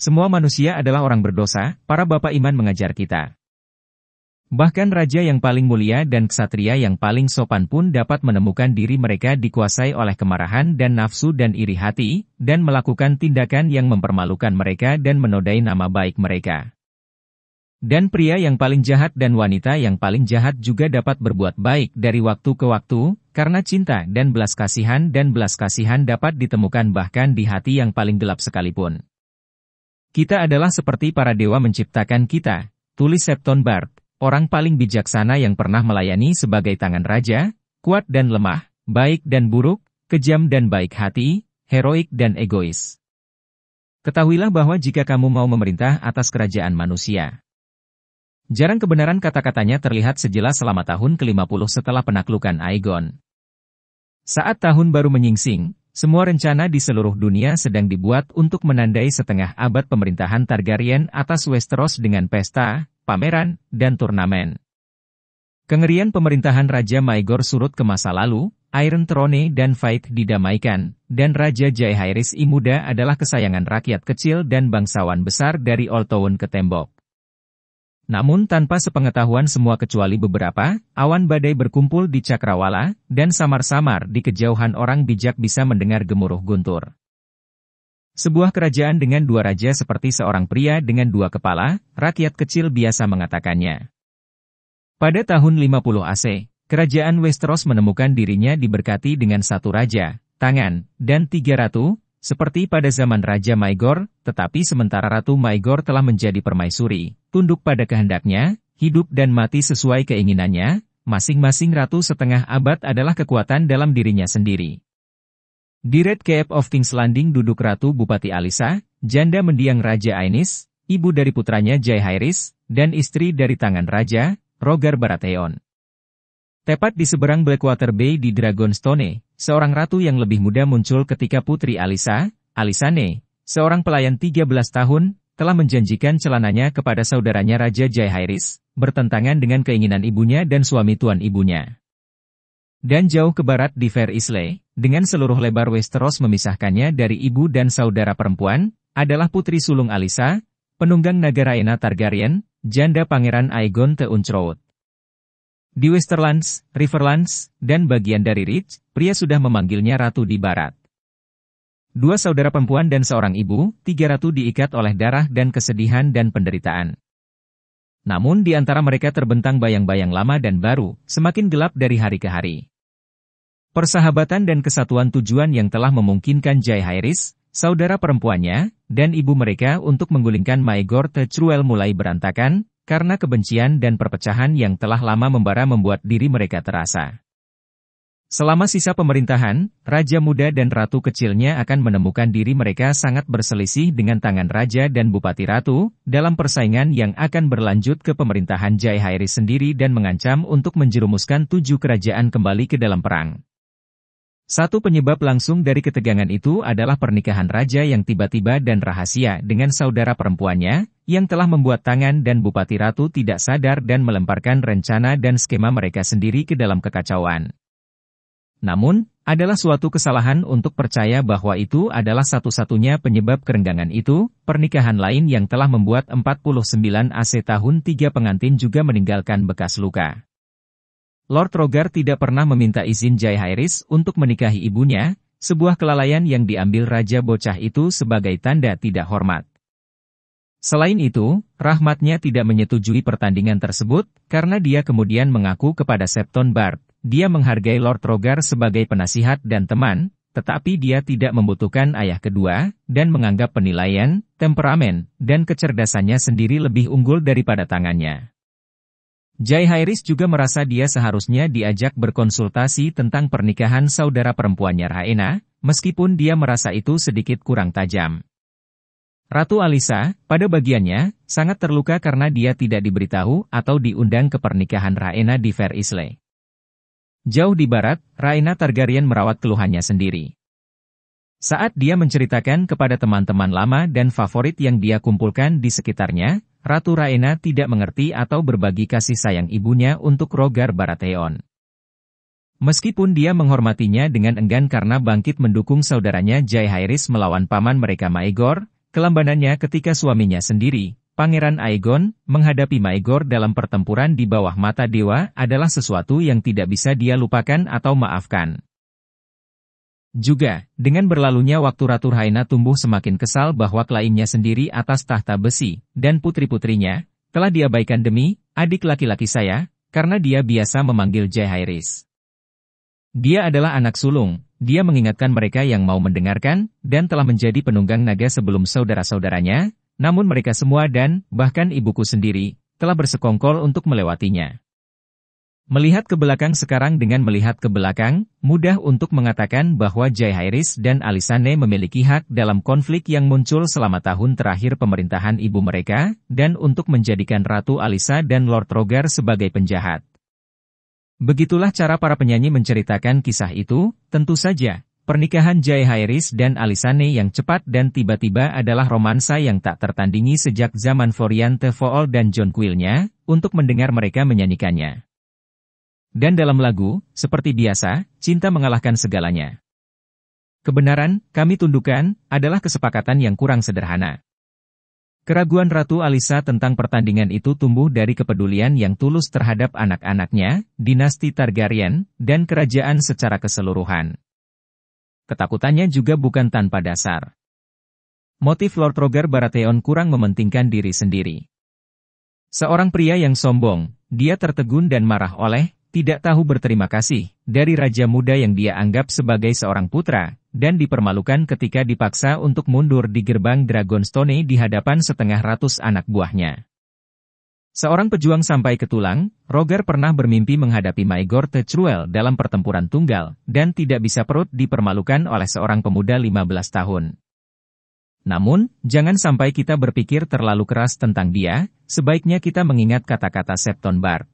Semua manusia adalah orang berdosa, para bapak iman mengajar kita. Bahkan raja yang paling mulia dan ksatria yang paling sopan pun dapat menemukan diri mereka dikuasai oleh kemarahan dan nafsu dan iri hati, dan melakukan tindakan yang mempermalukan mereka dan menodai nama baik mereka. Dan pria yang paling jahat dan wanita yang paling jahat juga dapat berbuat baik dari waktu ke waktu, karena cinta dan belas kasihan dapat ditemukan bahkan di hati yang paling gelap sekalipun. Kita adalah seperti para dewa menciptakan kita, tulis Septon Bard. Orang paling bijaksana yang pernah melayani sebagai tangan raja, kuat dan lemah, baik dan buruk, kejam dan baik hati, heroik dan egois. Ketahuilah bahwa jika kamu mau memerintah atas kerajaan manusia. Jarang kebenaran kata-katanya terlihat sejelas selama tahun ke-50 setelah penaklukan Aegon. Saat tahun baru menyingsing, semua rencana di seluruh dunia sedang dibuat untuk menandai setengah abad pemerintahan Targaryen atas Westeros dengan pesta, pameran, dan turnamen. Kengerian pemerintahan Raja Maegor surut ke masa lalu, Iron Throne dan Fight didamaikan, dan Raja Jaehaerys I Muda adalah kesayangan rakyat kecil dan bangsawan besar dari Old Town ke tembok. Namun tanpa sepengetahuan semua kecuali beberapa, awan badai berkumpul di Cakrawala, dan samar-samar di kejauhan orang bijak bisa mendengar gemuruh guntur. Sebuah kerajaan dengan dua raja seperti seorang pria dengan dua kepala, rakyat kecil biasa mengatakannya. Pada tahun 50 AC, kerajaan Westeros menemukan dirinya diberkati dengan satu raja, tangan, dan 3 ratu, seperti pada zaman Raja Maegor, tetapi sementara Ratu Maegor telah menjadi permaisuri, tunduk pada kehendaknya, hidup dan mati sesuai keinginannya, masing-masing ratu setengah abad adalah kekuatan dalam dirinya sendiri. Di Red Keep of King's Landing duduk Ratu Bupati Alyssa, janda mendiang Raja Aenys, ibu dari putranya Jaehaerys, dan istri dari tangan Raja, Rhaegar Baratheon. Tepat di seberang Blackwater Bay di Dragonstone, seorang ratu yang lebih muda muncul ketika putri Alyssa, Alysanne, seorang pelayan 13 tahun, telah menjanjikan celananya kepada saudaranya Raja Jaehaerys, bertentangan dengan keinginan ibunya dan suami tuan ibunya. Dan jauh ke barat di Fair Isle, dengan seluruh lebar Westeros memisahkannya dari ibu dan saudara perempuan, adalah putri sulung Alyssa, penunggang naga Rhaena Targaryen, janda Pangeran Aegon the Unstrowed. Di Westerlands, Riverlands, dan bagian dari Reach, pria sudah memanggilnya ratu di barat. Dua saudara perempuan dan seorang ibu, 3 ratu diikat oleh darah dan kesedihan dan penderitaan. Namun di antara mereka terbentang bayang-bayang lama dan baru, semakin gelap dari hari ke hari. Persahabatan dan kesatuan tujuan yang telah memungkinkan Jaehaerys, saudara perempuannya, dan ibu mereka untuk menggulingkan Maegor the Cruel mulai berantakan, karena kebencian dan perpecahan yang telah lama membara membuat diri mereka terasa. Selama sisa pemerintahan, Raja Muda dan Ratu kecilnya akan menemukan diri mereka sangat berselisih dengan tangan Raja dan Bupati Ratu, dalam persaingan yang akan berlanjut ke pemerintahan Jaehaerys sendiri dan mengancam untuk menjerumuskan 7 kerajaan kembali ke dalam perang. Satu penyebab langsung dari ketegangan itu adalah pernikahan raja yang tiba-tiba dan rahasia dengan saudara perempuannya, yang telah membuat tangan dan Bupati Ratu tidak sadar dan melemparkan rencana dan skema mereka sendiri ke dalam kekacauan. Namun, adalah suatu kesalahan untuk percaya bahwa itu adalah satu-satunya penyebab kerenggangan itu, pernikahan lain yang telah membuat 49 AC tahun 3 pengantin juga meninggalkan bekas luka. Lord Rhaegar tidak pernah meminta izin Jaehaerys untuk menikahi ibunya, sebuah kelalaian yang diambil raja bocah itu sebagai tanda tidak hormat. Selain itu, rahmatnya tidak menyetujui pertandingan tersebut, karena dia kemudian mengaku kepada Septon Bard, dia menghargai Lord Rhaegar sebagai penasihat dan teman, tetapi dia tidak membutuhkan ayah kedua, dan menganggap penilaian, temperamen, dan kecerdasannya sendiri lebih unggul daripada tangannya. Jaehaerys juga merasa dia seharusnya diajak berkonsultasi tentang pernikahan saudara perempuannya Rhaena, meskipun dia merasa itu sedikit kurang tajam. Ratu Alyssa, pada bagiannya, sangat terluka karena dia tidak diberitahu atau diundang ke pernikahan Rhaena di Fair Isle. Jauh di barat, Rhaena Targaryen merawat keluhannya sendiri. Saat dia menceritakan kepada teman-teman lama dan favorit yang dia kumpulkan di sekitarnya, Ratu Rhaena tidak mengerti atau berbagi kasih sayang ibunya untuk Rhaegar Baratheon. Meskipun dia menghormatinya dengan enggan karena bangkit mendukung saudaranya Jaehaerys melawan paman mereka Maegor, kelambanannya ketika suaminya sendiri, Pangeran Aegon, menghadapi Maegor dalam pertempuran di bawah mata dewa adalah sesuatu yang tidak bisa dia lupakan atau maafkan. Juga, dengan berlalunya waktu Ratu Rhaena tumbuh semakin kesal bahwa klaimnya sendiri atas tahta besi, dan putri-putrinya, telah diabaikan demi adik laki-laki saya, karena dia biasa memanggil Jaehaerys. Dia adalah anak sulung, dia mengingatkan mereka yang mau mendengarkan, dan telah menjadi penunggang naga sebelum saudara-saudaranya, namun mereka semua dan, bahkan ibuku sendiri, telah bersekongkol untuk melewatinya. Melihat ke belakang sekarang dengan melihat ke belakang, mudah untuk mengatakan bahwa Jaehaerys dan Alysanne memiliki hak dalam konflik yang muncul selama tahun terakhir pemerintahan ibu mereka, dan untuk menjadikan Ratu Alyssa dan Lord Rogar sebagai penjahat. Begitulah cara para penyanyi menceritakan kisah itu, tentu saja. Pernikahan Jaehaerys dan Alysanne yang cepat dan tiba-tiba adalah romansa yang tak tertandingi sejak zaman Florian Thefold dan John Quillnya, untuk mendengar mereka menyanyikannya. Dan dalam lagu, seperti biasa, cinta mengalahkan segalanya. Kebenaran, kami tundukkan, adalah kesepakatan yang kurang sederhana. Keraguan Ratu Alyssa tentang pertandingan itu tumbuh dari kepedulian yang tulus terhadap anak-anaknya, dinasti Targaryen, dan kerajaan secara keseluruhan. Ketakutannya juga bukan tanpa dasar. Motif Lord Rogar Baratheon kurang mementingkan diri sendiri. Seorang pria yang sombong, dia tertegun dan marah oleh, tidak tahu berterima kasih, dari raja muda yang dia anggap sebagai seorang putra, dan dipermalukan ketika dipaksa untuk mundur di gerbang Dragonstone di hadapan 700 anak buahnya. Seorang pejuang sampai ke tulang, Rogar pernah bermimpi menghadapi Maegor Tecruel dalam pertempuran tunggal, dan tidak bisa perut dipermalukan oleh seorang pemuda 15 tahun. Namun, jangan sampai kita berpikir terlalu keras tentang dia, sebaiknya kita mengingat kata-kata Septon Bart.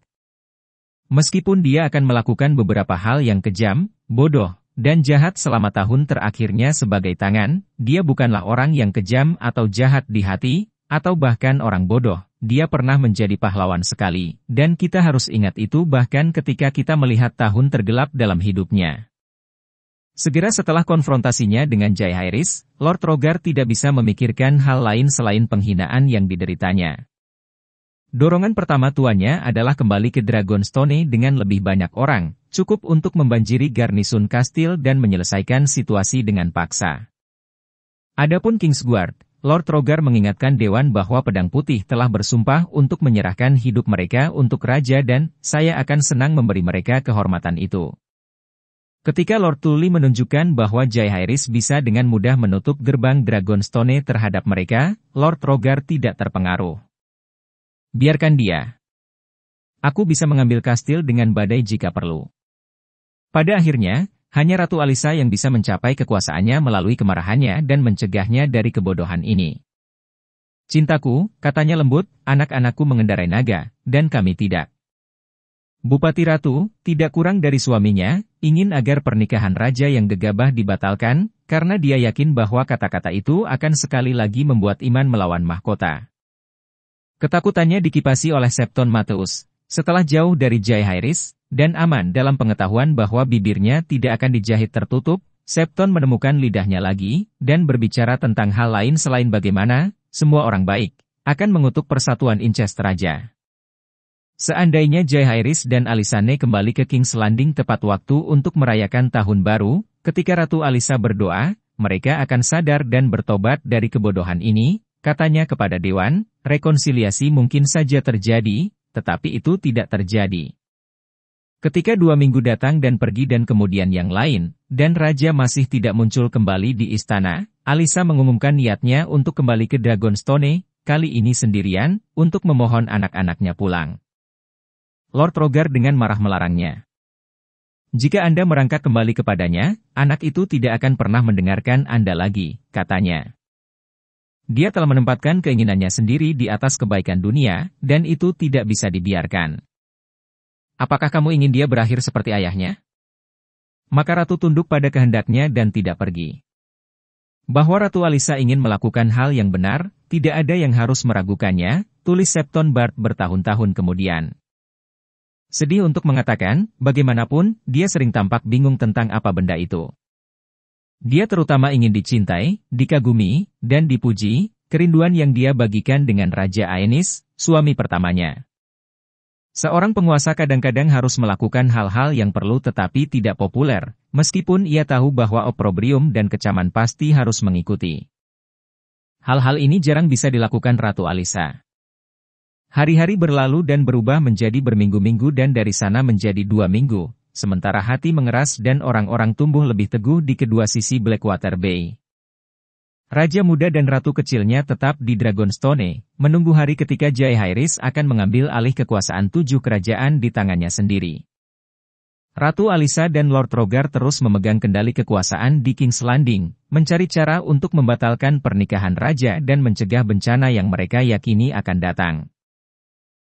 Meskipun dia akan melakukan beberapa hal yang kejam, bodoh, dan jahat selama tahun terakhirnya sebagai tangan, dia bukanlah orang yang kejam atau jahat di hati, atau bahkan orang bodoh. Dia pernah menjadi pahlawan sekali, dan kita harus ingat itu bahkan ketika kita melihat tahun tergelap dalam hidupnya. Segera setelah konfrontasinya dengan Jaehaerys, Lord Rogar tidak bisa memikirkan hal lain selain penghinaan yang dideritanya. Dorongan pertama tuannya adalah kembali ke Dragonstone dengan lebih banyak orang, cukup untuk membanjiri garnisun kastil dan menyelesaikan situasi dengan paksa. Adapun Kingsguard, Lord Rogar mengingatkan Dewan bahwa Pedang Putih telah bersumpah untuk menyerahkan hidup mereka untuk raja dan, saya akan senang memberi mereka kehormatan itu. Ketika Lord Tully menunjukkan bahwa Jaehaerys bisa dengan mudah menutup gerbang Dragonstone terhadap mereka, Lord Rogar tidak terpengaruh. Biarkan dia. Aku bisa mengambil kastil dengan badai jika perlu. Pada akhirnya, hanya Ratu Alyssa yang bisa mencapai kekuasaannya melalui kemarahannya dan mencegahnya dari kebodohan ini. Cintaku, katanya lembut, anak-anakku mengendarai naga, dan kami tidak. Bupati Ratu, tidak kurang dari suaminya, ingin agar pernikahan raja yang gegabah dibatalkan, karena dia yakin bahwa kata-kata itu akan sekali lagi membuat iman melawan mahkota. Ketakutannya dikipasi oleh Septon Mateus, setelah jauh dari Jaehaerys, dan aman dalam pengetahuan bahwa bibirnya tidak akan dijahit tertutup, Septon menemukan lidahnya lagi, dan berbicara tentang hal lain selain bagaimana, semua orang baik, akan mengutuk persatuan Incest Raja. Seandainya Jaehaerys dan Alysanne kembali ke King's Landing tepat waktu untuk merayakan tahun baru, ketika Ratu Alyssa berdoa, mereka akan sadar dan bertobat dari kebodohan ini, katanya kepada Dewan, rekonsiliasi mungkin saja terjadi, tetapi itu tidak terjadi. Ketika 2 minggu datang dan pergi dan kemudian yang lain, dan Raja masih tidak muncul kembali di istana, Alyssa mengumumkan niatnya untuk kembali ke Dragonstone, kali ini sendirian, untuk memohon anak-anaknya pulang. Lord Rogar dengan marah melarangnya. Jika Anda merangkak kembali kepadanya, anak itu tidak akan pernah mendengarkan Anda lagi, katanya. Dia telah menempatkan keinginannya sendiri di atas kebaikan dunia, dan itu tidak bisa dibiarkan. Apakah kamu ingin dia berakhir seperti ayahnya? Maka Ratu tunduk pada kehendaknya dan tidak pergi. Bahwa Ratu Alyssa ingin melakukan hal yang benar, tidak ada yang harus meragukannya, tulis Septon Bart bertahun-tahun kemudian. Sedih untuk mengatakan, bagaimanapun, dia sering tampak bingung tentang apa benda itu. Dia terutama ingin dicintai, dikagumi, dan dipuji, kerinduan yang dia bagikan dengan Raja Aenys, suami pertamanya. Seorang penguasa kadang-kadang harus melakukan hal-hal yang perlu tetapi tidak populer, meskipun ia tahu bahwa opprobrium dan kecaman pasti harus mengikuti. Hal-hal ini jarang bisa dilakukan Ratu Alyssa. Hari-hari berlalu dan berubah menjadi berminggu-minggu dan dari sana menjadi 2 minggu, sementara hati mengeras dan orang-orang tumbuh lebih teguh di kedua sisi Blackwater Bay. Raja muda dan ratu kecilnya tetap di Dragonstone, menunggu hari ketika Jaehaerys akan mengambil alih kekuasaan 7 kerajaan di tangannya sendiri. Ratu Alyssa dan Lord Rogar terus memegang kendali kekuasaan di King's Landing, mencari cara untuk membatalkan pernikahan raja dan mencegah bencana yang mereka yakini akan datang.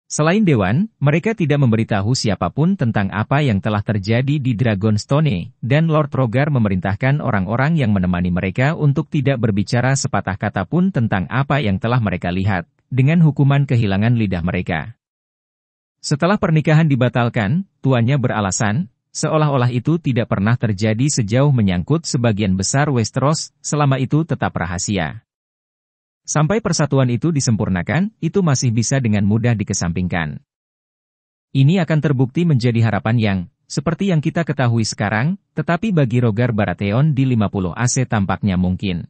Selain Dewan, mereka tidak memberitahu siapapun tentang apa yang telah terjadi di Dragonstone, dan Lord Rogar memerintahkan orang-orang yang menemani mereka untuk tidak berbicara sepatah kata pun tentang apa yang telah mereka lihat, dengan hukuman kehilangan lidah mereka. Setelah pernikahan dibatalkan, tuannya beralasan, seolah-olah itu tidak pernah terjadi sejauh menyangkut sebagian besar Westeros, selama itu tetap rahasia. Sampai persatuan itu disempurnakan, itu masih bisa dengan mudah dikesampingkan. Ini akan terbukti menjadi harapan yang, seperti yang kita ketahui sekarang, tetapi bagi Rogar Baratheon di 50 AC tampaknya mungkin.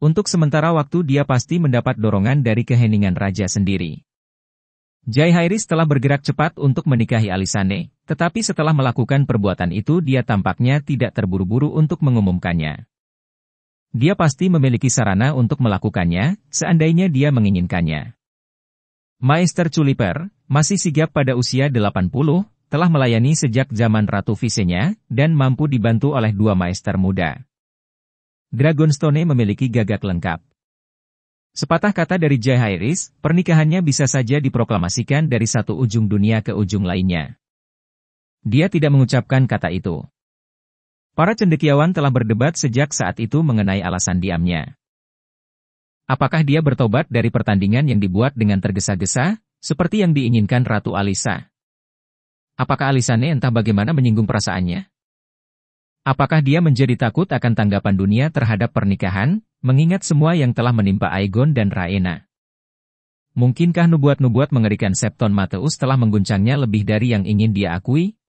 Untuk sementara waktu dia pasti mendapat dorongan dari keheningan raja sendiri. Jaehaerys telah bergerak cepat untuk menikahi Alysanne, tetapi setelah melakukan perbuatan itu dia tampaknya tidak terburu-buru untuk mengumumkannya. Dia pasti memiliki sarana untuk melakukannya, seandainya dia menginginkannya. Maester Culiper, masih sigap pada usia 80, telah melayani sejak zaman Ratu Visenya, dan mampu dibantu oleh 2 maester muda. Dragonstone memiliki gagak lengkap. Sepatah kata dari Jaehaerys, pernikahannya bisa saja diproklamasikan dari satu ujung dunia ke ujung lainnya. Dia tidak mengucapkan kata itu. Para cendekiawan telah berdebat sejak saat itu mengenai alasan diamnya. Apakah dia bertobat dari pertandingan yang dibuat dengan tergesa-gesa, seperti yang diinginkan Ratu Alyssa? Apakah Alysanne entah bagaimana menyinggung perasaannya? Apakah dia menjadi takut akan tanggapan dunia terhadap pernikahan, mengingat semua yang telah menimpa Aegon dan Rhaena? Mungkinkah nubuat-nubuat mengerikan Septon Mattheus telah mengguncangnya lebih dari yang ingin dia akui?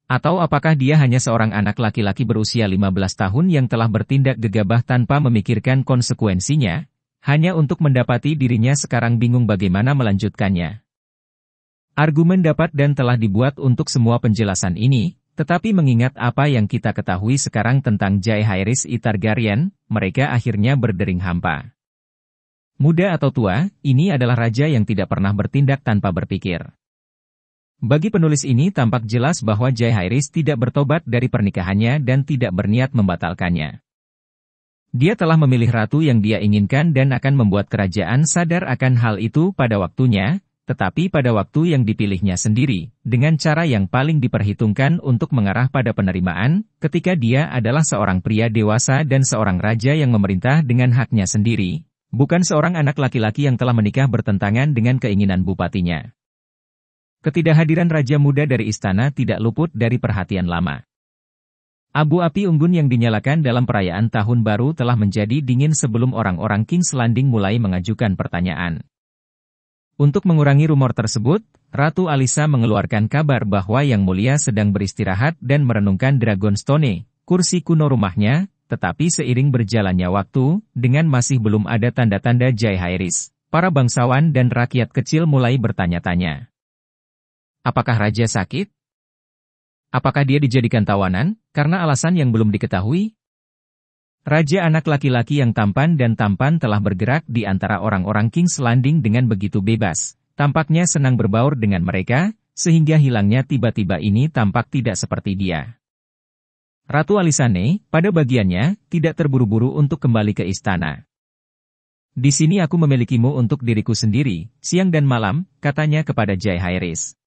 Atau apakah dia hanya seorang anak laki-laki berusia 15 tahun yang telah bertindak gegabah tanpa memikirkan konsekuensinya, hanya untuk mendapati dirinya sekarang bingung bagaimana melanjutkannya? Argumen dapat dan telah dibuat untuk semua penjelasan ini, tetapi mengingat apa yang kita ketahui sekarang tentang Jaehaerys I Targaryen, mereka akhirnya berdering hampa. Muda atau tua, ini adalah raja yang tidak pernah bertindak tanpa berpikir. Bagi penulis ini tampak jelas bahwa Jaehaerys tidak bertobat dari pernikahannya dan tidak berniat membatalkannya. Dia telah memilih ratu yang dia inginkan dan akan membuat kerajaan sadar akan hal itu pada waktunya, tetapi pada waktu yang dipilihnya sendiri, dengan cara yang paling diperhitungkan untuk mengarah pada penerimaan, ketika dia adalah seorang pria dewasa dan seorang raja yang memerintah dengan haknya sendiri, bukan seorang anak laki-laki yang telah menikah bertentangan dengan keinginan bupatinya. Ketidakhadiran Raja Muda dari istana tidak luput dari perhatian lama. Abu api unggun yang dinyalakan dalam perayaan Tahun Baru telah menjadi dingin sebelum orang-orang King's Landing mulai mengajukan pertanyaan. Untuk mengurangi rumor tersebut, Ratu Alyssa mengeluarkan kabar bahwa Yang Mulia sedang beristirahat dan merenungkan Dragonstone, kursi kuno rumahnya, tetapi seiring berjalannya waktu, dengan masih belum ada tanda-tanda Jaehaerys, para bangsawan dan rakyat kecil mulai bertanya-tanya. Apakah raja sakit? Apakah dia dijadikan tawanan, karena alasan yang belum diketahui? Raja anak laki-laki yang tampan telah bergerak di antara orang-orang King's Landing dengan begitu bebas, tampaknya senang berbaur dengan mereka, sehingga hilangnya tiba-tiba ini tampak tidak seperti dia. Ratu Alysanne, pada bagiannya, tidak terburu-buru untuk kembali ke istana. Di sini aku memilikimu untuk diriku sendiri, siang dan malam, katanya kepada Jaehaerys.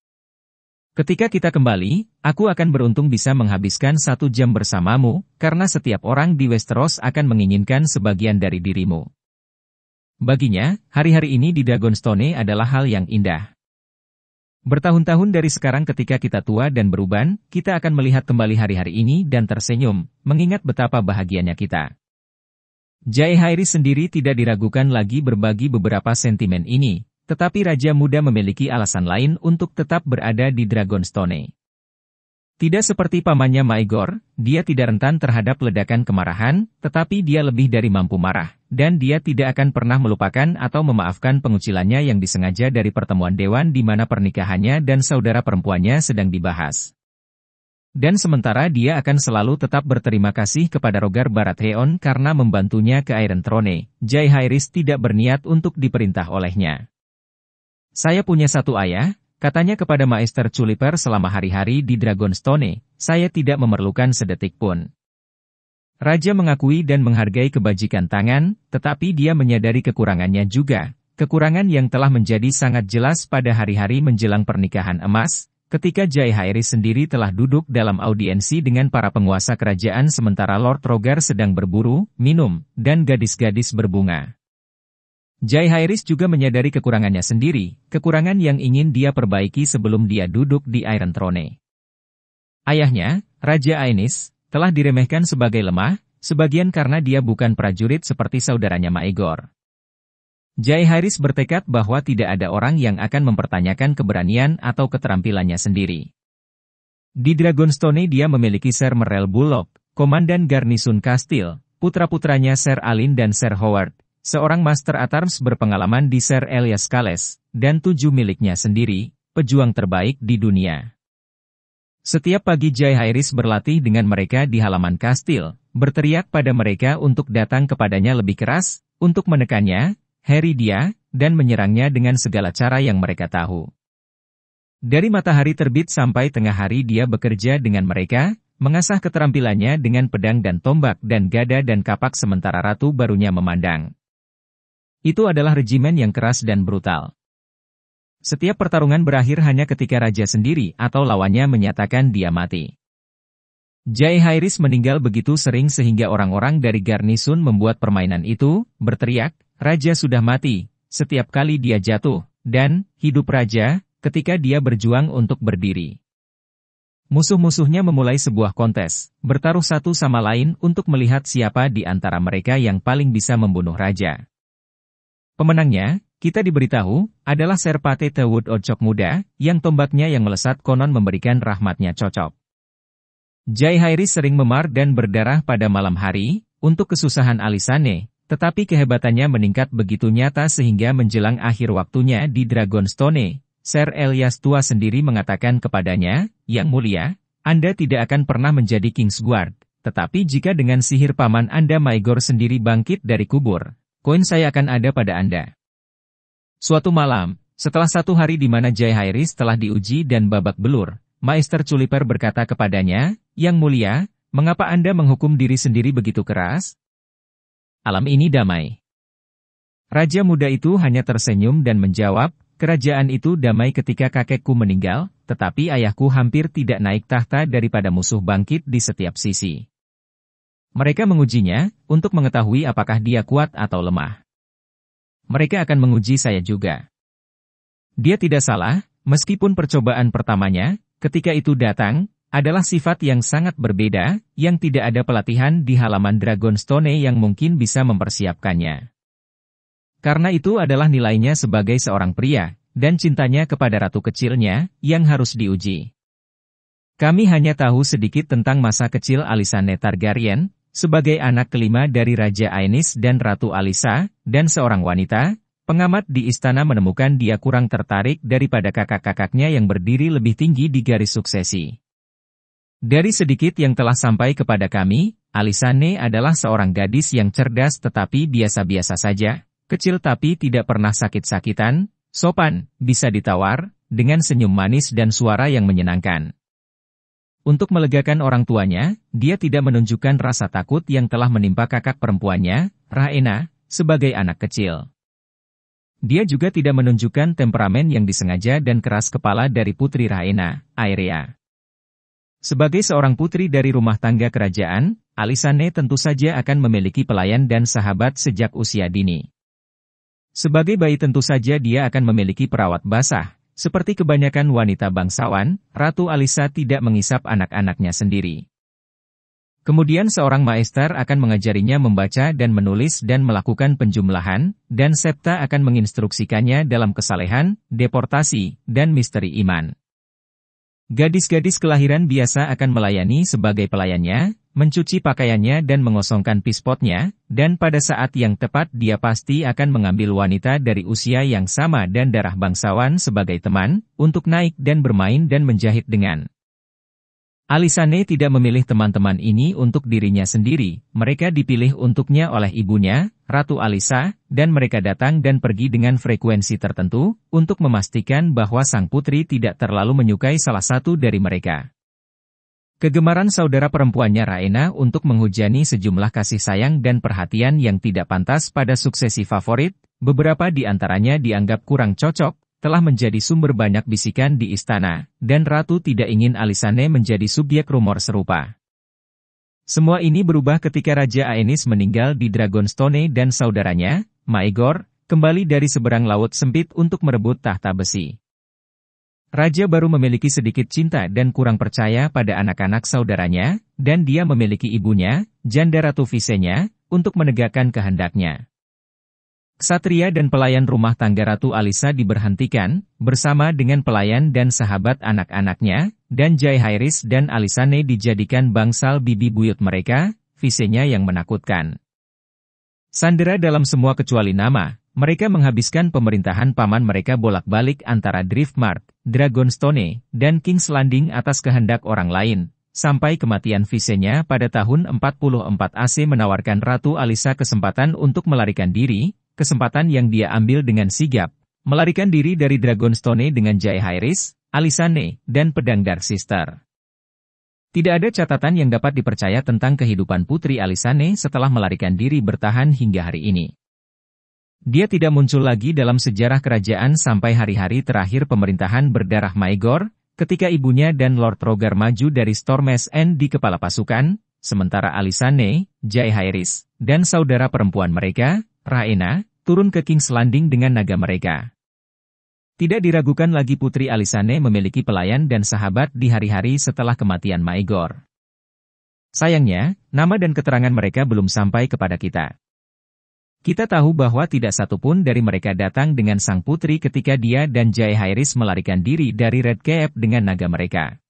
Ketika kita kembali, aku akan beruntung bisa menghabiskan 1 jam bersamamu, karena setiap orang di Westeros akan menginginkan sebagian dari dirimu. Baginya, hari-hari ini di Dragonstone adalah hal yang indah. Bertahun-tahun dari sekarang ketika kita tua dan beruban, kita akan melihat kembali hari-hari ini dan tersenyum, mengingat betapa bahagianya kita. Jaehaerys sendiri tidak diragukan lagi berbagi beberapa sentimen ini, tetapi Raja Muda memiliki alasan lain untuk tetap berada di Dragonstone. Tidak seperti pamannya Maegor, dia tidak rentan terhadap ledakan kemarahan, tetapi dia lebih dari mampu marah, dan dia tidak akan pernah melupakan atau memaafkan pengucilannya yang disengaja dari pertemuan dewan di mana pernikahannya dan saudara perempuannya sedang dibahas. Dan sementara dia akan selalu tetap berterima kasih kepada Rogar Baratheon karena membantunya ke Iron Throne, Jaehaerys tidak berniat untuk diperintah olehnya. Saya punya satu ayah, katanya kepada Maester Culiper selama hari-hari di Dragonstone, saya tidak memerlukan sedetik pun. Raja mengakui dan menghargai kebajikan tangan, tetapi dia menyadari kekurangannya juga, kekurangan yang telah menjadi sangat jelas pada hari-hari menjelang pernikahan emas, ketika Jaehaerys sendiri telah duduk dalam audiensi dengan para penguasa kerajaan sementara Lord Rogar sedang berburu, minum, dan gadis-gadis berbunga. Jaehaerys juga menyadari kekurangannya sendiri, kekurangan yang ingin dia perbaiki sebelum dia duduk di Iron Throne. Ayahnya, Raja Aenys, telah diremehkan sebagai lemah, sebagian karena dia bukan prajurit seperti saudaranya Maegor. Jaehaerys bertekad bahwa tidak ada orang yang akan mempertanyakan keberanian atau keterampilannya sendiri. Di Dragonstone dia memiliki Ser Merell Bullock, komandan garnisun kastil, putra-putranya Ser Alyn dan Ser Howard, seorang Master at Arms berpengalaman di Ser Elias Kales, dan 7 miliknya sendiri, pejuang terbaik di dunia. Setiap pagi Jaehaerys berlatih dengan mereka di halaman kastil, berteriak pada mereka untuk datang kepadanya lebih keras, untuk menekannya, harry dia, dan menyerangnya dengan segala cara yang mereka tahu. Dari matahari terbit sampai tengah hari dia bekerja dengan mereka, mengasah keterampilannya dengan pedang dan tombak dan gada dan kapak sementara ratu barunya memandang. Itu adalah regimen yang keras dan brutal. Setiap pertarungan berakhir hanya ketika raja sendiri atau lawannya menyatakan dia mati. Jaehaerys meninggal begitu sering sehingga orang-orang dari garnisun membuat permainan itu, berteriak, Raja sudah mati, setiap kali dia jatuh, dan, hidup raja, ketika dia berjuang untuk berdiri. Musuh-musuhnya memulai sebuah kontes, bertaruh satu sama lain untuk melihat siapa di antara mereka yang paling bisa membunuh raja. Pemenangnya, kita diberitahu, adalah Ser Pate Tewood Ocok muda, yang tombaknya yang melesat konon memberikan rahmatnya cocok. Jaehaerys sering memar dan berdarah pada malam hari, untuk kesusahan Alysanne, tetapi kehebatannya meningkat begitu nyata sehingga menjelang akhir waktunya di Dragonstone, Ser Elias tua sendiri mengatakan kepadanya, Yang Mulia, Anda tidak akan pernah menjadi Kingsguard, tetapi jika dengan sihir paman Anda Maegor sendiri bangkit dari kubur, koin saya akan ada pada Anda. Suatu malam, setelah 1 hari di mana Jaehaerys telah diuji dan babak belur, Maester Culiper berkata kepadanya, Yang Mulia, mengapa Anda menghukum diri sendiri begitu keras? Alam ini damai. Raja muda itu hanya tersenyum dan menjawab, kerajaan itu damai ketika kakekku meninggal, tetapi ayahku hampir tidak naik tahta daripada musuh bangkit di setiap sisi. Mereka mengujinya, untuk mengetahui apakah dia kuat atau lemah. Mereka akan menguji saya juga. Dia tidak salah, meskipun percobaan pertamanya, ketika itu datang, adalah sifat yang sangat berbeda, yang tidak ada pelatihan di halaman Dragonstone yang mungkin bisa mempersiapkannya. Karena itu adalah nilainya sebagai seorang pria, dan cintanya kepada ratu kecilnya, yang harus diuji. Kami hanya tahu sedikit tentang masa kecil Alysanne Targaryen, sebagai anak kelima dari Raja Aenys dan Ratu Alyssa, dan seorang wanita, pengamat di istana menemukan dia kurang tertarik daripada kakak-kakaknya yang berdiri lebih tinggi di garis suksesi. Dari sedikit yang telah sampai kepada kami, Alysanne adalah seorang gadis yang cerdas tetapi biasa-biasa saja, kecil tapi tidak pernah sakit-sakitan, sopan, bisa ditawar, dengan senyum manis dan suara yang menyenangkan. Untuk melegakan orang tuanya, dia tidak menunjukkan rasa takut yang telah menimpa kakak perempuannya, Rhaena, sebagai anak kecil. Dia juga tidak menunjukkan temperamen yang disengaja dan keras kepala dari putri Rhaena, Aerea. Sebagai seorang putri dari rumah tangga kerajaan, Alysanne tentu saja akan memiliki pelayan dan sahabat sejak usia dini. Sebagai bayi tentu saja dia akan memiliki perawat basah. Seperti kebanyakan wanita bangsawan, Ratu Alyssa tidak mengisap anak-anaknya sendiri. Kemudian seorang maester akan mengajarinya membaca dan menulis dan melakukan penjumlahan, dan Septa akan menginstruksikannya dalam kesalehan, deportasi, dan misteri iman. Gadis-gadis kelahiran biasa akan melayani sebagai pelayannya, mencuci pakaiannya dan mengosongkan pispotnya, dan pada saat yang tepat dia pasti akan mengambil wanita dari usia yang sama dan darah bangsawan sebagai teman, untuk naik dan bermain dan menjahit dengan. Alisane tidak memilih teman-teman ini untuk dirinya sendiri, mereka dipilih untuknya oleh ibunya, Ratu Alisa, dan mereka datang dan pergi dengan frekuensi tertentu, untuk memastikan bahwa sang putri tidak terlalu menyukai salah satu dari mereka. Kegemaran saudara perempuannya Raena untuk menghujani sejumlah kasih sayang dan perhatian yang tidak pantas pada suksesi favorit, beberapa di antaranya dianggap kurang cocok, telah menjadi sumber banyak bisikan di istana, dan Ratu tidak ingin Alisane menjadi subjek rumor serupa. Semua ini berubah ketika Raja Aenys meninggal di Dragonstone dan saudaranya, Maegor, kembali dari seberang laut sempit untuk merebut tahta besi. Raja baru memiliki sedikit cinta dan kurang percaya pada anak-anak saudaranya, dan dia memiliki ibunya, Janda Ratu Visenya, untuk menegakkan kehendaknya. Ksatria dan pelayan rumah tangga Ratu Alisa diberhentikan, bersama dengan pelayan dan sahabat anak-anaknya, dan Jaehaerys dan Alisane dijadikan bangsal bibi buyut mereka, Visenya yang menakutkan. Sandera dalam semua kecuali nama, mereka menghabiskan pemerintahan paman mereka bolak-balik antara Driftmark, Dragonstone, dan King's Landing atas kehendak orang lain, sampai kematian Visenya pada tahun 44 AC menawarkan Ratu Alisa kesempatan untuk melarikan diri, kesempatan yang dia ambil dengan sigap, melarikan diri dari Dragonstone dengan Jaehaerys, Alisane, dan pedang Dark Sister. Tidak ada catatan yang dapat dipercaya tentang kehidupan Putri Alisane setelah melarikan diri bertahan hingga hari ini. Dia tidak muncul lagi dalam sejarah kerajaan sampai hari-hari terakhir pemerintahan berdarah Maegor, ketika ibunya dan Lord Rogar maju dari Storm's End di kepala pasukan, sementara Alisane, Jaehaerys, dan saudara perempuan mereka, Raena, turun ke King's Landing dengan naga mereka. Tidak diragukan lagi Putri Alisane memiliki pelayan dan sahabat di hari-hari setelah kematian Maegor. Sayangnya, nama dan keterangan mereka belum sampai kepada kita. Kita tahu bahwa tidak satupun dari mereka datang dengan sang putri ketika dia dan Jaehaerys melarikan diri dari Red Keep dengan naga mereka.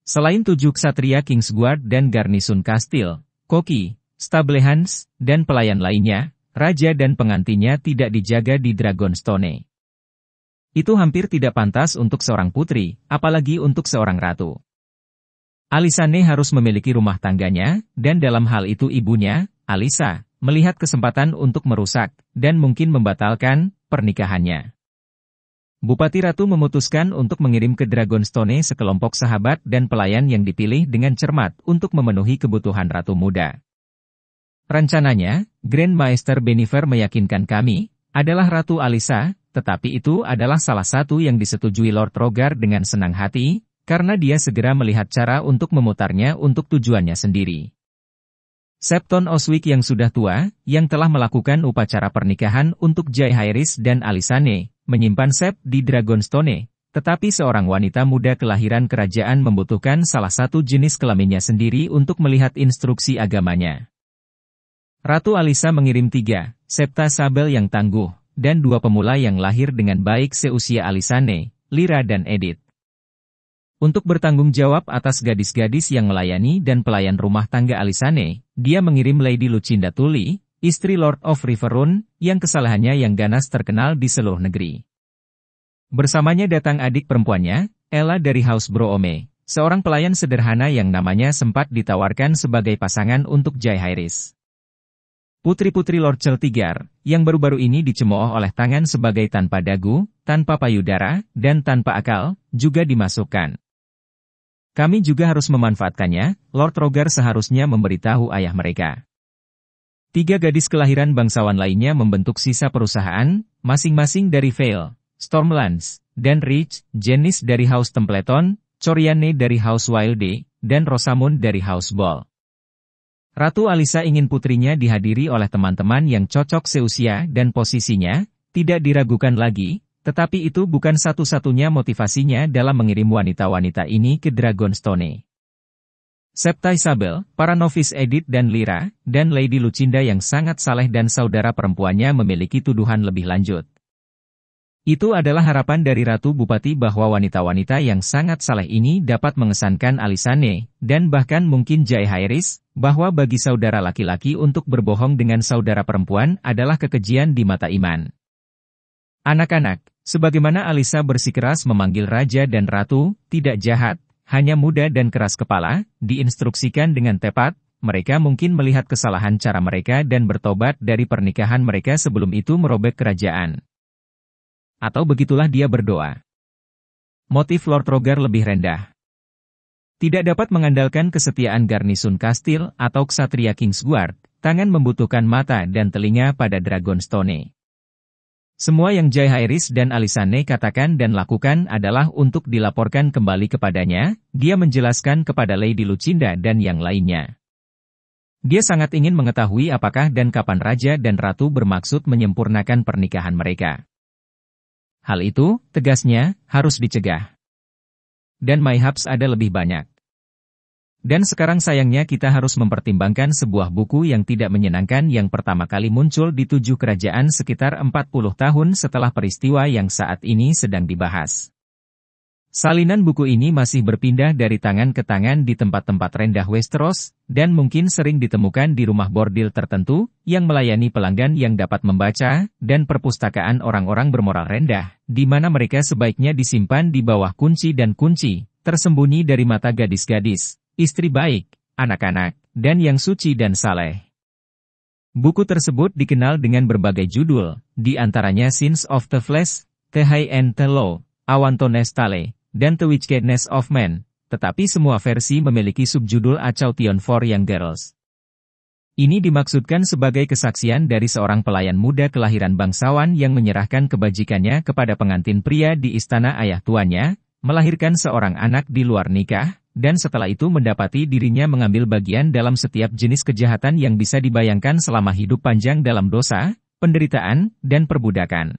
Selain 7 ksatria Kingsguard dan garnisun kastil, koki, stablehans, dan pelayan lainnya, raja dan pengantinnya tidak dijaga di Dragonstone. Itu hampir tidak pantas untuk seorang putri, apalagi untuk seorang ratu. Alisane harus memiliki rumah tangganya, dan dalam hal itu ibunya, Alisa, melihat kesempatan untuk merusak, dan mungkin membatalkan, pernikahannya. Bupati Ratu memutuskan untuk mengirim ke Dragonstone sekelompok sahabat dan pelayan yang dipilih dengan cermat untuk memenuhi kebutuhan Ratu Muda. Rencananya, Grand Maester Bennifer meyakinkan kami, adalah Ratu Alisa, tetapi itu adalah salah satu yang disetujui Lord Rogar dengan senang hati, karena dia segera melihat cara untuk memutarnya untuk tujuannya sendiri. Septon Oswick yang sudah tua, yang telah melakukan upacara pernikahan untuk Jaehaerys dan Alisane, menyimpan sep di Dragonstone, tetapi seorang wanita muda kelahiran kerajaan membutuhkan salah satu jenis kelaminnya sendiri untuk melihat instruksi agamanya. Ratu Alisa mengirim 3 septa sabel yang tangguh, dan 2 pemula yang lahir dengan baik seusia Alisane, Lyra dan Edith. Untuk bertanggung jawab atas gadis-gadis yang melayani dan pelayan rumah tangga Alisane, dia mengirim Lady Lucinda Tully, istri Lord of Riverrun, yang kesalahannya yang ganas terkenal di seluruh negeri. Bersamanya datang adik perempuannya, Ella dari House Broome, seorang pelayan sederhana yang namanya sempat ditawarkan sebagai pasangan untuk Jaehaerys. Putri-putri Lord Celtigar, yang baru-baru ini dicemooh oleh tangan sebagai tanpa dagu, tanpa payudara, dan tanpa akal, juga dimasukkan. Kami juga harus memanfaatkannya, Lord Rogar seharusnya memberitahu ayah mereka. 3 gadis kelahiran bangsawan lainnya membentuk sisa perusahaan, masing-masing dari Vale, Stormlands, dan Reach, Janice dari House Templeton, Coriane dari House Wilde, dan Rosamund dari House Ball. Ratu Alisa ingin putrinya dihadiri oleh teman-teman yang cocok seusia dan posisinya, tidak diragukan lagi, tetapi itu bukan satu-satunya motivasinya dalam mengirim wanita-wanita ini ke Dragonstone. Septa Isabel, para novis Edith dan Lyra, dan Lady Lucinda yang sangat saleh dan saudara perempuannya memiliki tuduhan lebih lanjut. Itu adalah harapan dari Ratu Bupati bahwa wanita-wanita yang sangat saleh ini dapat mengesankan Alysanne, dan bahkan mungkin Jaehaerys, bahwa bagi saudara laki-laki untuk berbohong dengan saudara perempuan adalah kekejian di mata iman. Anak-anak, sebagaimana Alyssa bersikeras memanggil Raja dan Ratu, tidak jahat, hanya muda dan keras kepala, diinstruksikan dengan tepat, mereka mungkin melihat kesalahan cara mereka dan bertobat dari pernikahan mereka sebelum itu merobek kerajaan. Atau begitulah dia berdoa. Motif Lord Rogar lebih rendah. Tidak dapat mengandalkan kesetiaan garnisun kastil atau ksatria Kingsguard, tangan membutuhkan mata dan telinga pada Dragonstone. Semua yang Jaehaerys dan Alysanne katakan dan lakukan adalah untuk dilaporkan kembali kepadanya, dia menjelaskan kepada Lady Lucinda dan yang lainnya. Dia sangat ingin mengetahui apakah dan kapan Raja dan Ratu bermaksud menyempurnakan pernikahan mereka. Hal itu, tegasnya, harus dicegah. Dan mayhaps ada lebih banyak. Dan sekarang sayangnya kita harus mempertimbangkan sebuah buku yang tidak menyenangkan yang pertama kali muncul di 7 kerajaan sekitar 40 tahun setelah peristiwa yang saat ini sedang dibahas. Salinan buku ini masih berpindah dari tangan ke tangan di tempat-tempat rendah Westeros, dan mungkin sering ditemukan di rumah bordil tertentu, yang melayani pelanggan yang dapat membaca, dan perpustakaan orang-orang bermoral rendah, di mana mereka sebaiknya disimpan di bawah kunci dan kunci, tersembunyi dari mata gadis-gadis, istri baik, anak-anak, dan yang suci dan saleh. Buku tersebut dikenal dengan berbagai judul, di antaranya Sins of the Flesh, The High and the Low, Awantones Tale, dan The Wickedness of Man, tetapi semua versi memiliki subjudul Acaution for Young Girls. Ini dimaksudkan sebagai kesaksian dari seorang pelayan muda kelahiran bangsawan yang menyerahkan kebajikannya kepada pengantin pria di istana ayah tuanya, melahirkan seorang anak di luar nikah, dan setelah itu mendapati dirinya mengambil bagian dalam setiap jenis kejahatan yang bisa dibayangkan selama hidup panjang dalam dosa, penderitaan, dan perbudakan.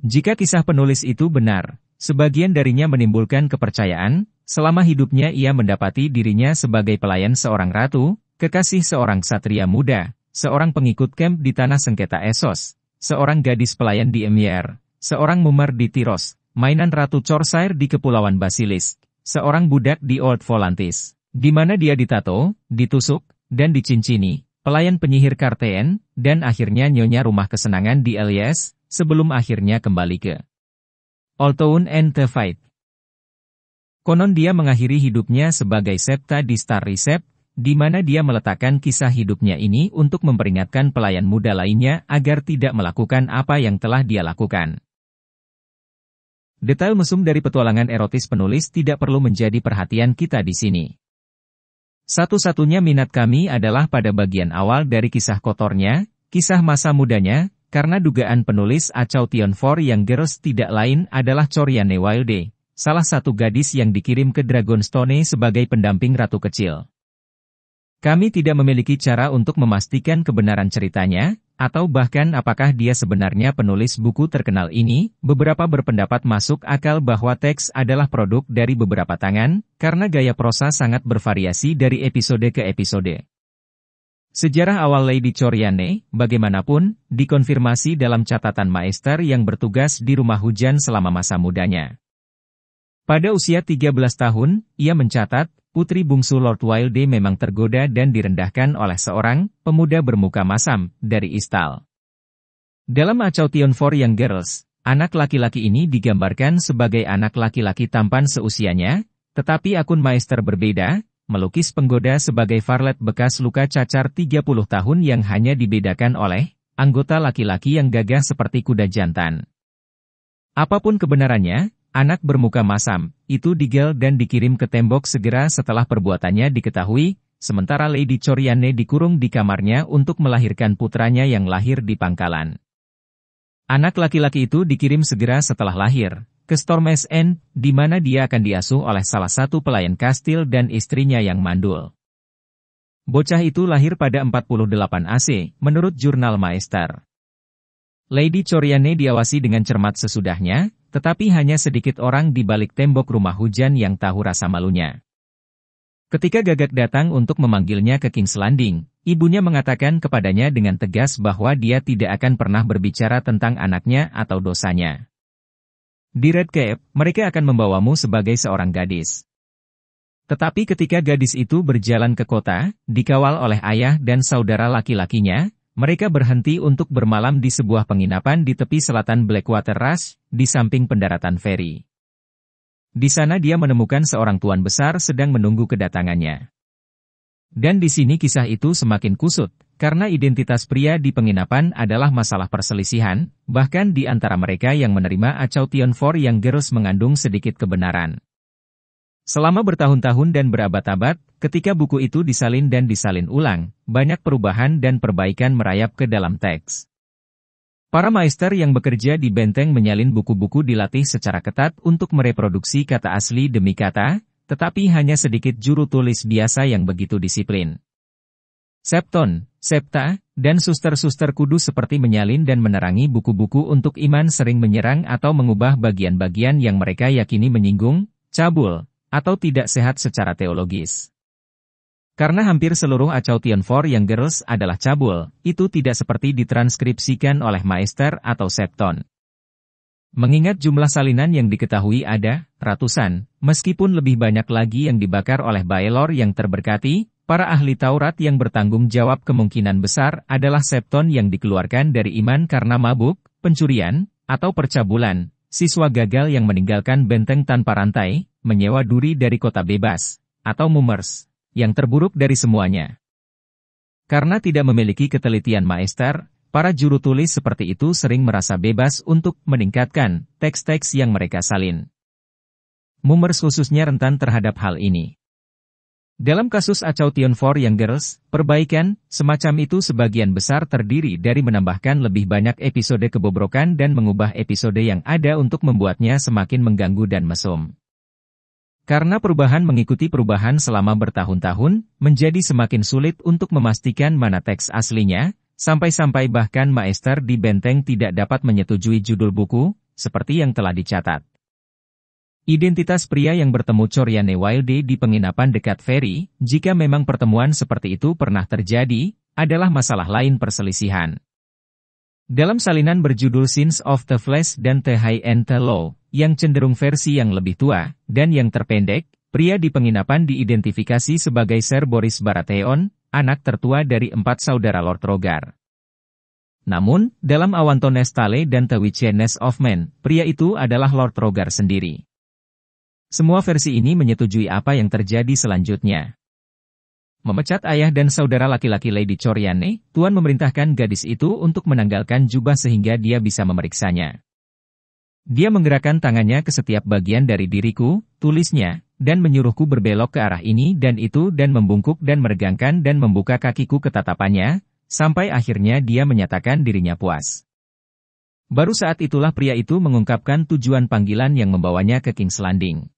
Jika kisah penulis itu benar, sebagian darinya menimbulkan kepercayaan, selama hidupnya ia mendapati dirinya sebagai pelayan seorang ratu, kekasih seorang ksatria muda, seorang pengikut camp di tanah sengketa Essos, seorang gadis pelayan di Emhyr, seorang mumar di Tyros, mainan Ratu Corsair di Kepulauan Basilisk, seorang budak di Old Volantis, di mana dia ditato, ditusuk, dan dicincini, pelayan penyihir Carthaen, dan akhirnya nyonya rumah kesenangan di Elias, sebelum akhirnya kembali ke Old Town and the Fight. Konon dia mengakhiri hidupnya sebagai septa di Star Recept, di mana dia meletakkan kisah hidupnya ini untuk memperingatkan pelayan muda lainnya agar tidak melakukan apa yang telah dia lakukan. Detail mesum dari petualangan erotis penulis tidak perlu menjadi perhatian kita di sini. Satu-satunya minat kami adalah pada bagian awal dari kisah kotornya, kisah masa mudanya, karena dugaan penulis Acaution for Young Girls tidak lain adalah Corianne Wilde, salah satu gadis yang dikirim ke Dragonstone sebagai pendamping ratu kecil. Kami tidak memiliki cara untuk memastikan kebenaran ceritanya, atau bahkan apakah dia sebenarnya penulis buku terkenal ini. Beberapa berpendapat masuk akal bahwa teks adalah produk dari beberapa tangan, karena gaya prosa sangat bervariasi dari episode ke episode. Sejarah awal Lady Corianne, bagaimanapun, dikonfirmasi dalam catatan Maester yang bertugas di rumah hujan selama masa mudanya. Pada usia 13 tahun, ia mencatat, putri bungsu Lord Wilde memang tergoda dan direndahkan oleh seorang pemuda bermuka masam dari Istal. Dalam Acaution for Young Girls, anak laki-laki ini digambarkan sebagai anak laki-laki tampan seusianya, tetapi akun Maester berbeda, melukis penggoda sebagai varlet bekas luka cacar 30 tahun yang hanya dibedakan oleh anggota laki-laki yang gagah seperti kuda jantan. Apapun kebenarannya, anak bermuka masam, itu digel dan dikirim ke tembok segera setelah perbuatannya diketahui, sementara Lady Corianne dikurung di kamarnya untuk melahirkan putranya yang lahir di pangkalan. Anak laki-laki itu dikirim segera setelah lahir, ke Storm's End, di mana dia akan diasuh oleh salah satu pelayan kastil dan istrinya yang mandul. Bocah itu lahir pada 48 AC, menurut jurnal Maester. Lady Corianne diawasi dengan cermat sesudahnya, tetapi hanya sedikit orang di balik tembok rumah hujan yang tahu rasa malunya. Ketika Gagak datang untuk memanggilnya ke King's Landing, ibunya mengatakan kepadanya dengan tegas bahwa dia tidak akan pernah berbicara tentang anaknya atau dosanya. Di Red Cave, mereka akan membawamu sebagai seorang gadis. Tetapi ketika gadis itu berjalan ke kota, dikawal oleh ayah dan saudara laki-lakinya, mereka berhenti untuk bermalam di sebuah penginapan di tepi selatan Blackwater Rush, di samping pendaratan feri. Di sana dia menemukan seorang tuan besar sedang menunggu kedatangannya. Dan di sini kisah itu semakin kusut, karena identitas pria di penginapan adalah masalah perselisihan, bahkan di antara mereka yang menerima Achoution for Young Girls mengandung sedikit kebenaran. Selama bertahun-tahun dan berabad-abad, ketika buku itu disalin dan disalin ulang, banyak perubahan dan perbaikan merayap ke dalam teks. Para maester yang bekerja di benteng menyalin buku-buku dilatih secara ketat untuk mereproduksi kata asli demi kata, tetapi hanya sedikit juru tulis biasa yang begitu disiplin. Septon, Septa, dan suster-suster kudus seperti menyalin dan menerangi buku-buku untuk iman sering menyerang atau mengubah bagian-bagian yang mereka yakini menyinggung, cabul, atau tidak sehat secara teologis. Karena hampir seluruh Achoution for Young Girls adalah cabul, itu tidak seperti ditranskripsikan oleh maester atau septon. Mengingat jumlah salinan yang diketahui ada ratusan, meskipun lebih banyak lagi yang dibakar oleh Baelor yang terberkati, para ahli Taurat yang bertanggung jawab kemungkinan besar adalah septon yang dikeluarkan dari iman karena mabuk, pencurian, atau percabulan, siswa gagal yang meninggalkan benteng tanpa rantai, menyewa duri dari kota bebas, atau mummers, yang terburuk dari semuanya. Karena tidak memiliki ketelitian maester, para juru tulis seperti itu sering merasa bebas untuk meningkatkan teks-teks yang mereka salin. Mummers khususnya rentan terhadap hal ini. Dalam kasus Achoution for Young Girls, perbaikan semacam itu sebagian besar terdiri dari menambahkan lebih banyak episode kebobrokan dan mengubah episode yang ada untuk membuatnya semakin mengganggu dan mesum. Karena perubahan mengikuti perubahan selama bertahun-tahun, menjadi semakin sulit untuk memastikan mana teks aslinya, sampai-sampai bahkan maester di benteng tidak dapat menyetujui judul buku, seperti yang telah dicatat. Identitas pria yang bertemu Coriane Wilde di penginapan dekat feri, jika memang pertemuan seperti itu pernah terjadi, adalah masalah lain perselisihan. Dalam salinan berjudul Sins of the Flesh dan The High and the Low, yang cenderung versi yang lebih tua, dan yang terpendek, pria di penginapan diidentifikasi sebagai Sir Boris Baratheon, anak tertua dari 4 saudara Lord Rogar. Namun, dalam Awantones Tale dan The Witchness of Men, pria itu adalah Lord Rogar sendiri. Semua versi ini menyetujui apa yang terjadi selanjutnya. Memecat ayah dan saudara laki-laki Lady Coriane, Tuan memerintahkan gadis itu untuk menanggalkan jubah sehingga dia bisa memeriksanya. Dia menggerakkan tangannya ke setiap bagian dari diriku, tulisnya, dan menyuruhku berbelok ke arah ini dan itu dan membungkuk dan meregangkan dan membuka kakiku ke tatapannya, sampai akhirnya dia menyatakan dirinya puas. Baru saat itulah pria itu mengungkapkan tujuan panggilan yang membawanya ke King's Landing.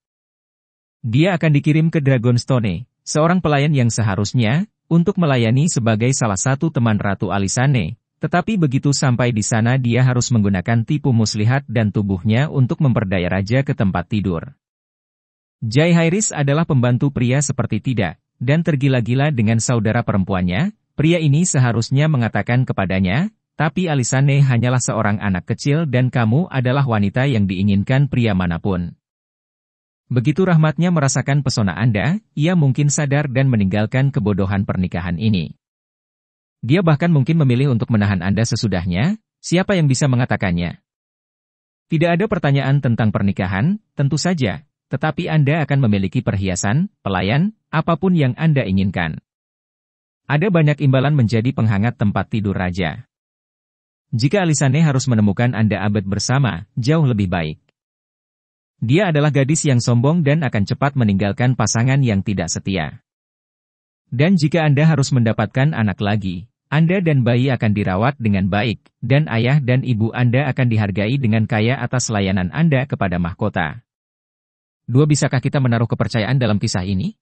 Dia akan dikirim ke Dragonstone, seorang pelayan yang seharusnya, untuk melayani sebagai salah satu teman Ratu Alysanne, tetapi begitu sampai di sana dia harus menggunakan tipu muslihat dan tubuhnya untuk memperdaya raja ke tempat tidur. Jaehaerys adalah pembantu pria seperti tidak, dan tergila-gila dengan saudara perempuannya, pria ini seharusnya mengatakan kepadanya, tapi Alysanne hanyalah seorang anak kecil dan kamu adalah wanita yang diinginkan pria manapun. Begitu rahmatnya merasakan pesona Anda, ia mungkin sadar dan meninggalkan kebodohan pernikahan ini. Dia bahkan mungkin memilih untuk menahan Anda sesudahnya, siapa yang bisa mengatakannya? Tidak ada pertanyaan tentang pernikahan, tentu saja, tetapi Anda akan memiliki perhiasan, pelayan, apapun yang Anda inginkan. Ada banyak imbalan menjadi penghangat tempat tidur raja. Jika Alysanne harus menemukan Anda abad bersama, jauh lebih baik. Dia adalah gadis yang sombong dan akan cepat meninggalkan pasangan yang tidak setia. Dan jika Anda harus mendapatkan anak lagi, Anda dan bayi akan dirawat dengan baik, dan ayah dan ibu Anda akan dihargai dengan kaya atas layanan Anda kepada mahkota. Bisakah kita menaruh kepercayaan dalam kisah ini?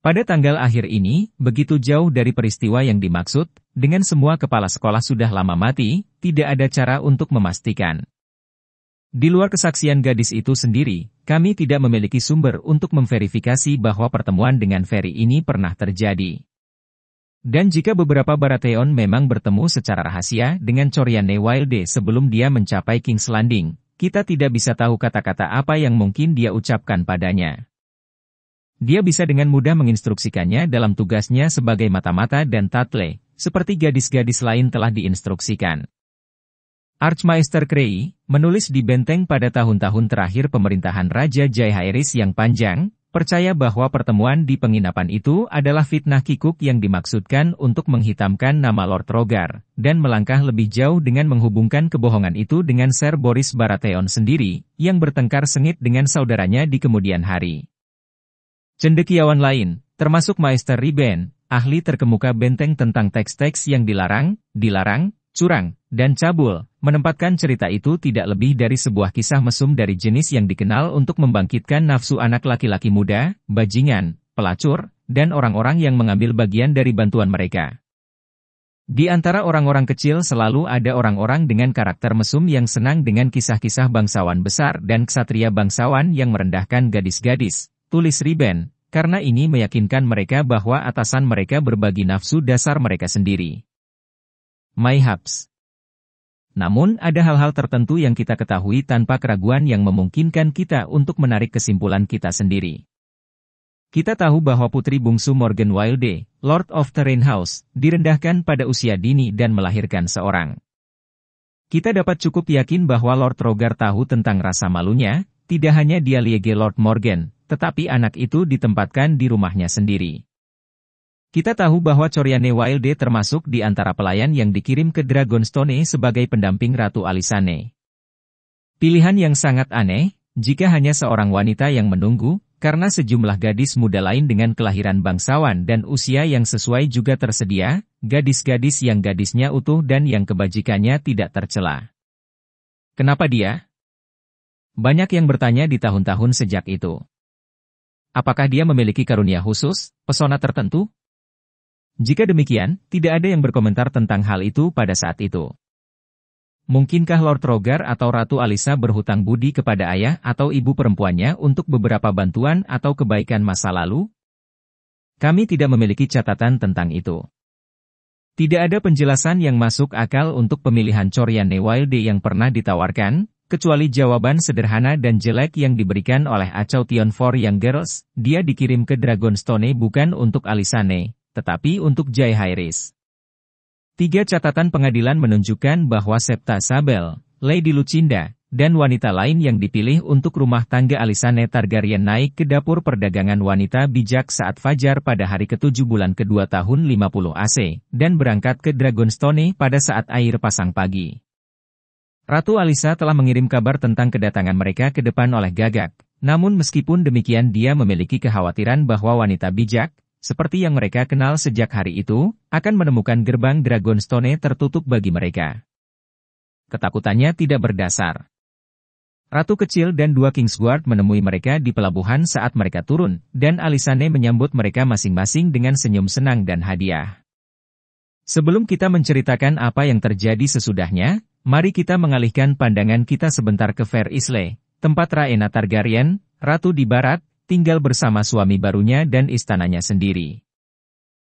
Pada tanggal akhir ini, begitu jauh dari peristiwa yang dimaksud, dengan semua kepala sekolah sudah lama mati, tidak ada cara untuk memastikan. Di luar kesaksian gadis itu sendiri, kami tidak memiliki sumber untuk memverifikasi bahwa pertemuan dengan Ferry ini pernah terjadi. Dan jika beberapa Baratheon memang bertemu secara rahasia dengan Coriane Wilde sebelum dia mencapai King's Landing, kita tidak bisa tahu kata-kata apa yang mungkin dia ucapkan padanya. Dia bisa dengan mudah menginstruksikannya dalam tugasnya sebagai mata-mata dan tatle, seperti gadis-gadis lain telah diinstruksikan. Archmaester Krei menulis di benteng pada tahun-tahun terakhir pemerintahan Raja Jaehaerys yang panjang, percaya bahwa pertemuan di penginapan itu adalah fitnah kikuk yang dimaksudkan untuk menghitamkan nama Lord Rogar, dan melangkah lebih jauh dengan menghubungkan kebohongan itu dengan Ser Boris Baratheon sendiri, yang bertengkar sengit dengan saudaranya di kemudian hari. Cendekiawan lain, termasuk Maester Riben, ahli terkemuka benteng tentang teks-teks yang dilarang, curang, dan cabul, menempatkan cerita itu tidak lebih dari sebuah kisah mesum dari jenis yang dikenal untuk membangkitkan nafsu anak laki-laki muda, bajingan, pelacur, dan orang-orang yang mengambil bagian dari bantuan mereka. Di antara orang-orang kecil selalu ada orang-orang dengan karakter mesum yang senang dengan kisah-kisah bangsawan besar dan ksatria bangsawan yang merendahkan gadis-gadis, tulis Riben, karena ini meyakinkan mereka bahwa atasan mereka berbagi nafsu dasar mereka sendiri. Mayhaps. Namun ada hal-hal tertentu yang kita ketahui tanpa keraguan yang memungkinkan kita untuk menarik kesimpulan kita sendiri. Kita tahu bahwa putri bungsu Morgan Wilde, Lord of Terrainhouse, direndahkan pada usia dini dan melahirkan seorang. Kita dapat cukup yakin bahwa Lord Rogar tahu tentang rasa malunya, tidak hanya dia liege Lord Morgan, tetapi anak itu ditempatkan di rumahnya sendiri. Kita tahu bahwa Coriane Wilde termasuk di antara pelayan yang dikirim ke Dragonstone sebagai pendamping Ratu Alysanne. Pilihan yang sangat aneh, jika hanya seorang wanita yang menunggu, karena sejumlah gadis muda lain dengan kelahiran bangsawan dan usia yang sesuai juga tersedia, gadis-gadis yang gadisnya utuh dan yang kebajikannya tidak tercela. Kenapa dia? Banyak yang bertanya di tahun-tahun sejak itu. Apakah dia memiliki karunia khusus, pesona tertentu? Jika demikian, tidak ada yang berkomentar tentang hal itu pada saat itu. Mungkinkah Lord Rogar atau Ratu Alyssa berhutang budi kepada ayah atau ibu perempuannya untuk beberapa bantuan atau kebaikan masa lalu? Kami tidak memiliki catatan tentang itu. Tidak ada penjelasan yang masuk akal untuk pemilihan Coriane Wilde yang pernah ditawarkan, kecuali jawaban sederhana dan jelek yang diberikan oleh Achaution for Young Girls, dia dikirim ke Dragonstone bukan untuk Alysanne, tetapi untuk Jaehaerys. 3 catatan pengadilan menunjukkan bahwa Septa Sabel, Lady Lucinda, dan wanita lain yang dipilih untuk rumah tangga Alysanne Targaryen naik ke dapur perdagangan wanita bijak saat fajar pada hari ke-7 bulan kedua tahun 50 AC, dan berangkat ke Dragonstone pada saat air pasang pagi. Ratu Alyssa telah mengirim kabar tentang kedatangan mereka ke depan oleh gagak, namun meskipun demikian dia memiliki kekhawatiran bahwa wanita bijak, seperti yang mereka kenal sejak hari itu, akan menemukan gerbang Dragonstone tertutup bagi mereka. Ketakutannya tidak berdasar. Ratu kecil dan 2 Kingsguard menemui mereka di pelabuhan saat mereka turun, dan Alysanne menyambut mereka masing-masing dengan senyum senang dan hadiah. Sebelum kita menceritakan apa yang terjadi sesudahnya, mari kita mengalihkan pandangan kita sebentar ke Fair Isle, tempat Rhaena Targaryen, Ratu di Barat, tinggal bersama suami barunya dan istananya sendiri.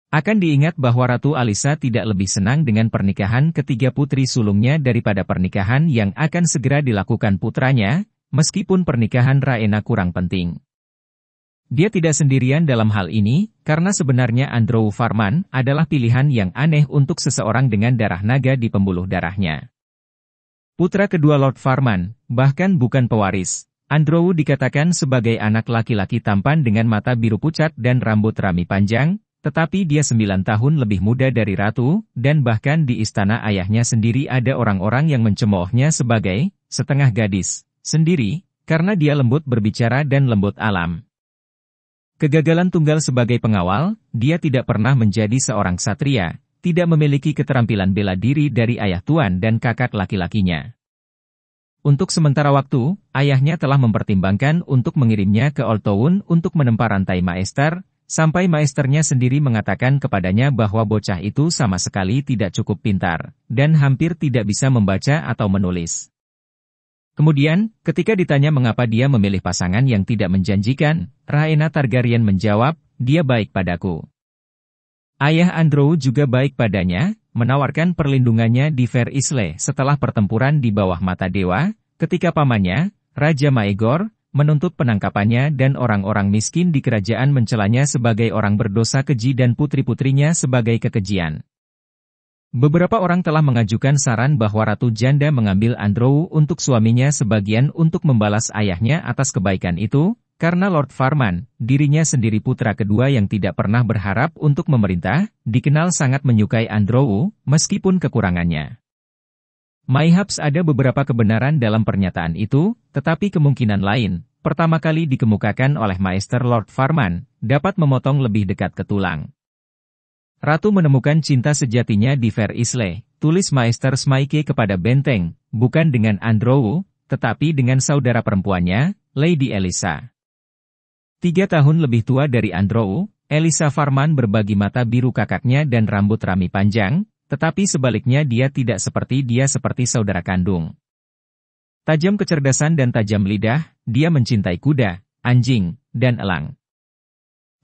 Akan diingat bahwa Ratu Alyssa tidak lebih senang dengan pernikahan ketiga putri sulungnya daripada pernikahan yang akan segera dilakukan putranya, meskipun pernikahan Rhaena kurang penting. Dia tidak sendirian dalam hal ini, karena sebenarnya Andrew Farman adalah pilihan yang aneh untuk seseorang dengan darah naga di pembuluh darahnya. Putra kedua Lord Farman, bahkan bukan pewaris. Andrew dikatakan sebagai anak laki-laki tampan dengan mata biru pucat dan rambut rami panjang, tetapi dia 9 tahun lebih muda dari Ratu, dan bahkan di istana ayahnya sendiri ada orang-orang yang mencemoohnya sebagai setengah gadis sendiri, karena dia lembut berbicara dan lembut alam. Kegagalan tunggal sebagai pengawal, dia tidak pernah menjadi seorang ksatria, tidak memiliki keterampilan bela diri dari ayah tuan dan kakak laki-lakinya. Untuk sementara waktu, ayahnya telah mempertimbangkan untuk mengirimnya ke Old Town untuk menempa rantai maester, sampai maesternya sendiri mengatakan kepadanya bahwa bocah itu sama sekali tidak cukup pintar, dan hampir tidak bisa membaca atau menulis. Kemudian, ketika ditanya mengapa dia memilih pasangan yang tidak menjanjikan, Rhaena Targaryen menjawab, dia baik padaku. Ayah Andrew juga baik padanya, menawarkan perlindungannya di Fair Isle setelah pertempuran di bawah mata dewa, ketika pamannya, Raja Maegor, menuntut penangkapannya dan orang-orang miskin di kerajaan mencelanya sebagai orang berdosa keji dan putri-putrinya sebagai kekejian. Beberapa orang telah mengajukan saran bahwa Ratu Janda mengambil Andrew untuk suaminya sebagian untuk membalas ayahnya atas kebaikan itu, karena Lord Farman, dirinya sendiri putra kedua yang tidak pernah berharap untuk memerintah, dikenal sangat menyukai Andrew, meskipun kekurangannya. Mayhaps ada beberapa kebenaran dalam pernyataan itu, tetapi kemungkinan lain, pertama kali dikemukakan oleh Maester Lord Farman, dapat memotong lebih dekat ke tulang. Ratu menemukan cinta sejatinya di Fair Isle, tulis Maester Smyke kepada Benteng, bukan dengan Andrew, tetapi dengan saudara perempuannya, Lady Elisa. 3 tahun lebih tua dari Andrew, Elisa Farman berbagi mata biru kakaknya dan rambut rami panjang, tetapi sebaliknya dia tidak seperti saudara kandung. Tajam kecerdasan dan tajam lidah, dia mencintai kuda, anjing, dan elang.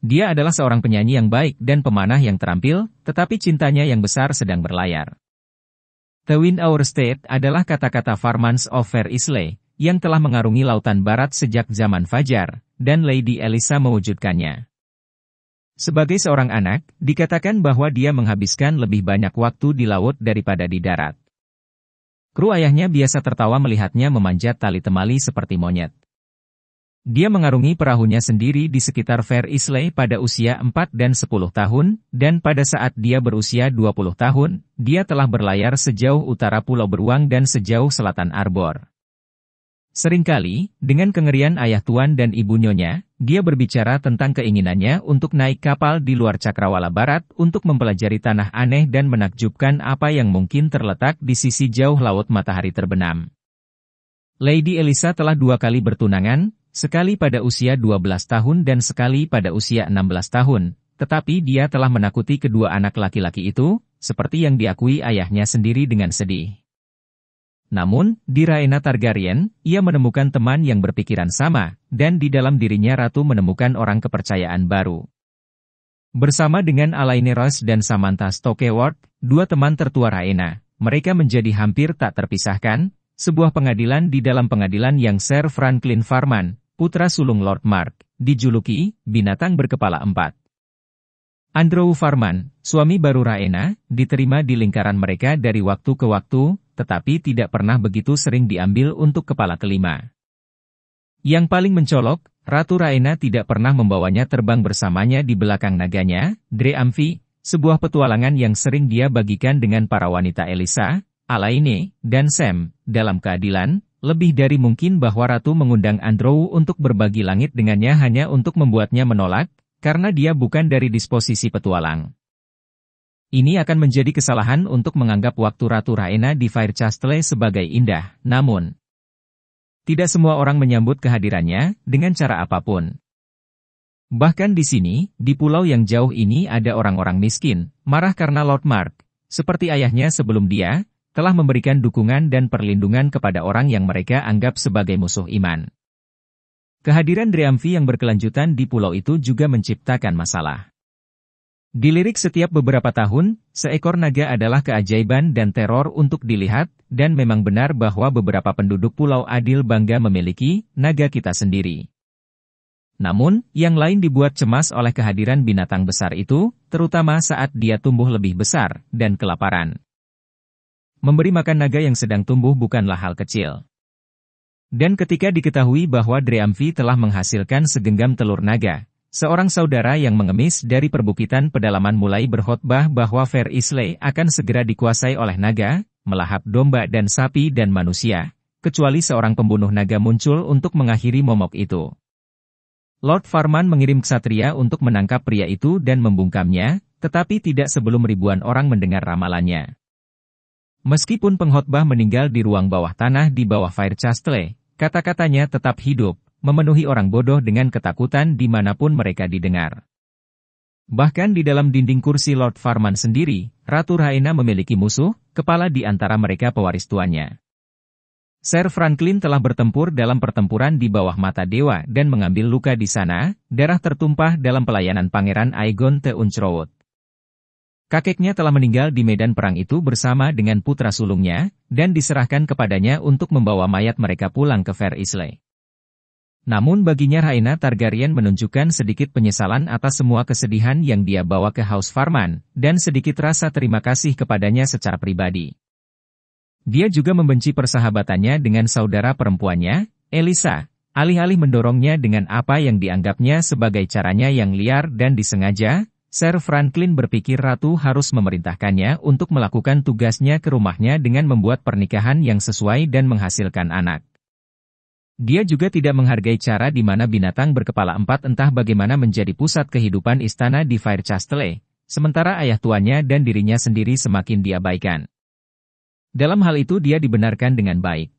Dia adalah seorang penyanyi yang baik dan pemanah yang terampil, tetapi cintanya yang besar sedang berlayar. The Wind Our State adalah kata-kata Farmans of Fair Isle, yang telah mengarungi lautan barat sejak zaman Fajar, dan Lady Elisa mewujudkannya. Sebagai seorang anak, dikatakan bahwa dia menghabiskan lebih banyak waktu di laut daripada di darat. Kru ayahnya biasa tertawa melihatnya memanjat tali temali seperti monyet. Dia mengarungi perahunya sendiri di sekitar Fair Isle pada usia 4 dan 10 tahun, dan pada saat dia berusia 20 tahun, dia telah berlayar sejauh utara Pulau Beruang dan sejauh selatan Arbor. Seringkali, dengan kengerian ayah tuan dan ibu nyonya, dia berbicara tentang keinginannya untuk naik kapal di luar Cakrawala Barat untuk mempelajari tanah aneh dan menakjubkan apa yang mungkin terletak di sisi jauh laut matahari terbenam. Lady Elisa telah 2 kali bertunangan, sekali pada usia 12 tahun dan sekali pada usia 16 tahun, tetapi dia telah menakuti kedua anak laki-laki itu, seperti yang diakui ayahnya sendiri dengan sedih. Namun, di Rhaena Targaryen, ia menemukan teman yang berpikiran sama, dan di dalam dirinya Ratu menemukan orang kepercayaan baru. Bersama dengan Alayne Royce dan Samantha Stokeworth, 2 teman tertua Rhaena, mereka menjadi hampir tak terpisahkan, sebuah pengadilan di dalam pengadilan yang Sir Franklin Farman, putra sulung Lord Mark, dijuluki binatang berkepala 4. Andrew Farman, suami baru Rhaena, diterima di lingkaran mereka dari waktu ke waktu, tetapi tidak pernah begitu sering diambil untuk kepala kelima. Yang paling mencolok, Ratu Rhaena tidak pernah membawanya terbang bersamanya di belakang naganya, Dreamfi, sebuah petualangan yang sering dia bagikan dengan para wanita Elisa, Alayne, dan Sam. Dalam keadilan, lebih dari mungkin bahwa Ratu mengundang Andrew untuk berbagi langit dengannya hanya untuk membuatnya menolak, karena dia bukan dari disposisi petualang. Ini akan menjadi kesalahan untuk menganggap waktu Ratu Rhaena di Fairchastle sebagai indah, namun tidak semua orang menyambut kehadirannya dengan cara apapun. Bahkan di sini, di pulau yang jauh ini ada orang-orang miskin, marah karena Lord Mark, seperti ayahnya sebelum dia, telah memberikan dukungan dan perlindungan kepada orang yang mereka anggap sebagai musuh iman. Kehadiran Dreamfi yang berkelanjutan di pulau itu juga menciptakan masalah. Dilirik setiap beberapa tahun, seekor naga adalah keajaiban dan teror untuk dilihat, dan memang benar bahwa beberapa penduduk Pulau Adil bangga memiliki naga kita sendiri. Namun, yang lain dibuat cemas oleh kehadiran binatang besar itu, terutama saat dia tumbuh lebih besar dan kelaparan. Memberi makan naga yang sedang tumbuh bukanlah hal kecil. Dan ketika diketahui bahwa Dreamfi telah menghasilkan segenggam telur naga, seorang saudara yang mengemis dari perbukitan pedalaman mulai berkhotbah bahwa Fair Isle akan segera dikuasai oleh naga, melahap domba dan sapi dan manusia, kecuali seorang pembunuh naga muncul untuk mengakhiri momok itu. Lord Farman mengirim ksatria untuk menangkap pria itu dan membungkamnya, tetapi tidak sebelum ribuan orang mendengar ramalannya. Meskipun pengkhotbah meninggal di ruang bawah tanah di bawah Fairchastle, kata-katanya tetap hidup, memenuhi orang bodoh dengan ketakutan dimanapun mereka didengar. Bahkan di dalam dinding kursi Lord Farman sendiri, Ratu Rhaena memiliki musuh, kepala di antara mereka pewaris tuannya. Sir Franklin telah bertempur dalam pertempuran di bawah mata dewa dan mengambil luka di sana, darah tertumpah dalam pelayanan Pangeran Aegon the Unstrowed. Kakeknya telah meninggal di medan perang itu bersama dengan putra sulungnya, dan diserahkan kepadanya untuk membawa mayat mereka pulang ke Fair Isle. Namun baginya Rhaena Targaryen menunjukkan sedikit penyesalan atas semua kesedihan yang dia bawa ke House Farman, dan sedikit rasa terima kasih kepadanya secara pribadi. Dia juga membenci persahabatannya dengan saudara perempuannya, Elisa, alih-alih mendorongnya dengan apa yang dianggapnya sebagai caranya yang liar dan disengaja. Sir Franklin berpikir ratu harus memerintahkannya untuk melakukan tugasnya ke rumahnya dengan membuat pernikahan yang sesuai dan menghasilkan anak. Dia juga tidak menghargai cara di mana binatang berkepala empat entah bagaimana menjadi pusat kehidupan istana di Fairchastle, sementara ayah tuanya dan dirinya sendiri semakin diabaikan. Dalam hal itu dia dibenarkan dengan baik.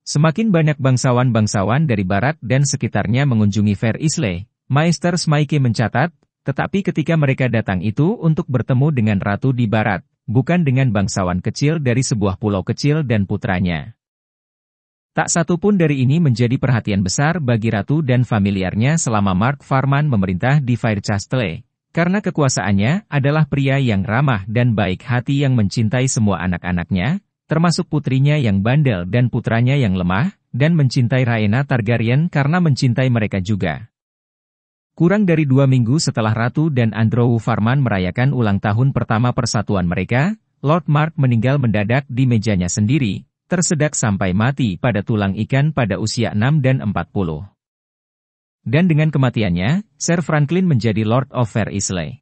Semakin banyak bangsawan-bangsawan dari barat dan sekitarnya mengunjungi Fair Isle, Maester Smyke mencatat, tetapi ketika mereka datang itu untuk bertemu dengan ratu di barat, bukan dengan bangsawan kecil dari sebuah pulau kecil dan putranya. Tak satu pun dari ini menjadi perhatian besar bagi ratu dan familiarnya selama Mark Farman memerintah di Fairchastle, karena kekuasaannya adalah pria yang ramah dan baik hati yang mencintai semua anak-anaknya, termasuk putrinya yang bandel dan putranya yang lemah, dan mencintai Rhaena Targaryen karena mencintai mereka juga. Kurang dari 2 minggu setelah Ratu dan Andrew Farman merayakan ulang tahun pertama persatuan mereka, Lord Mark meninggal mendadak di mejanya sendiri, tersedak sampai mati pada tulang ikan pada usia 6 dan 40. Dan dengan kematiannya, Sir Franklin menjadi Lord of Fair Isle.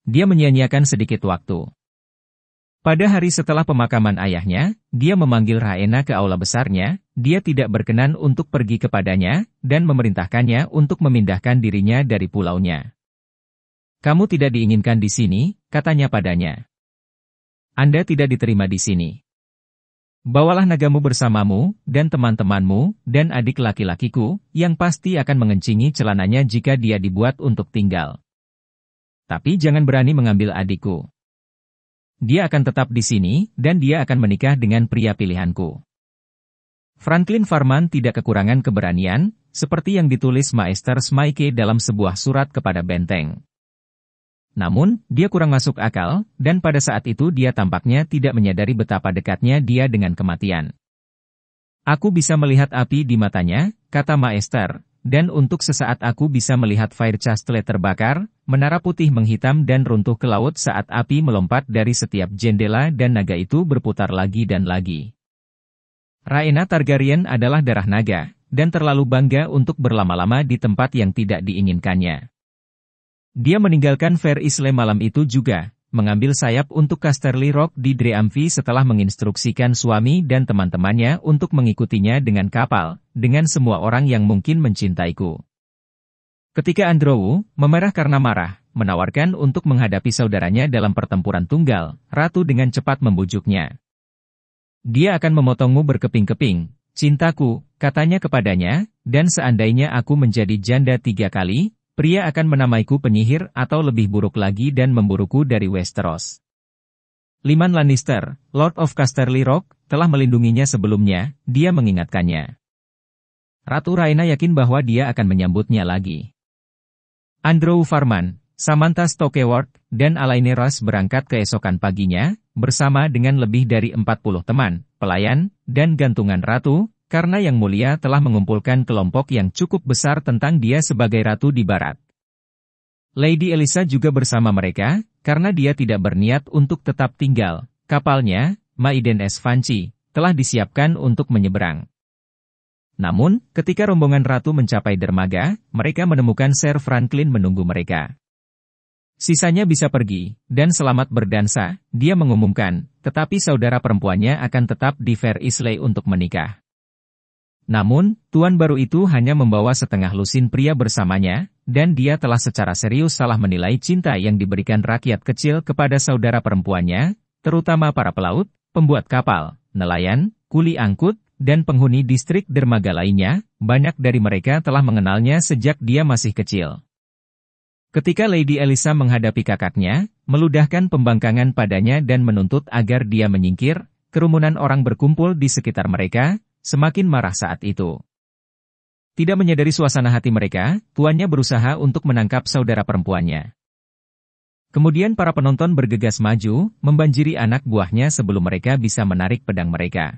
Dia menyia-nyiakan sedikit waktu. Pada hari setelah pemakaman ayahnya, dia memanggil Rhaena ke aula besarnya, dia tidak berkenan untuk pergi kepadanya, dan memerintahkannya untuk memindahkan dirinya dari pulaunya. "Kamu tidak diinginkan di sini," katanya padanya. "Anda tidak diterima di sini. Bawalah nagamu bersamamu, dan teman-temanmu, dan adik laki-lakiku, yang pasti akan mengencingi celananya jika dia dibuat untuk tinggal. Tapi jangan berani mengambil adikku. Dia akan tetap di sini, dan dia akan menikah dengan pria pilihanku." Franklin Farman tidak kekurangan keberanian, seperti yang ditulis Maester Smyke dalam sebuah surat kepada Benteng. Namun, dia kurang masuk akal, dan pada saat itu dia tampaknya tidak menyadari betapa dekatnya dia dengan kematian. "Aku bisa melihat api di matanya," kata Maester, "dan untuk sesaat aku bisa melihat Fairchastle terbakar, menara putih menghitam dan runtuh ke laut saat api melompat dari setiap jendela dan naga itu berputar lagi dan lagi." Rhaena Targaryen adalah darah naga, dan terlalu bangga untuk berlama-lama di tempat yang tidak diinginkannya. Dia meninggalkan Fair Isle malam itu juga, mengambil sayap untuk Casterly Rock di Dreamfi setelah menginstruksikan suami dan teman-temannya untuk mengikutinya dengan kapal, dengan semua orang yang mungkin mencintaiku. Ketika Andrew, memerah karena marah, menawarkan untuk menghadapi saudaranya dalam pertempuran tunggal, Ratu dengan cepat membujuknya. "Dia akan memotongmu berkeping-keping, cintaku," katanya kepadanya, "dan seandainya aku menjadi janda 3 kali, pria akan menamaiku penyihir atau lebih buruk lagi dan memburuku dari Westeros." Lyman Lannister, Lord of Casterly Rock, telah melindunginya sebelumnya, dia mengingatkannya. Ratu Rhaena yakin bahwa dia akan menyambutnya lagi. Andrew Farman, Samantha Stokeworth, dan Alayne Ross berangkat keesokan paginya, bersama dengan lebih dari 40 teman, pelayan, dan gantungan ratu, karena Yang Mulia telah mengumpulkan kelompok yang cukup besar tentang dia sebagai ratu di barat. Lady Elisa juga bersama mereka, karena dia tidak berniat untuk tetap tinggal. Kapalnya, Maiden S. Vanci, telah disiapkan untuk menyeberang. Namun, ketika rombongan ratu mencapai dermaga, mereka menemukan Sir Franklin menunggu mereka. Sisanya bisa pergi, dan selamat berdansa, dia mengumumkan, tetapi saudara perempuannya akan tetap di Fair Isle untuk menikah. Namun, tuan baru itu hanya membawa setengah lusin pria bersamanya, dan dia telah secara serius salah menilai cinta yang diberikan rakyat kecil kepada saudara perempuannya, terutama para pelaut, pembuat kapal, nelayan, kuli angkut, dan penghuni distrik dermaga lainnya. Banyak dari mereka telah mengenalnya sejak dia masih kecil. Ketika Lady Elisa menghadapi kakaknya, meludahkan pembangkangan padanya dan menuntut agar dia menyingkir, kerumunan orang berkumpul di sekitar mereka, semakin marah saat itu. Tidak menyadari suasana hati mereka, tuannya berusaha untuk menangkap saudara perempuannya. Kemudian para penonton bergegas maju, membanjiri anak buahnya sebelum mereka bisa menarik pedang mereka.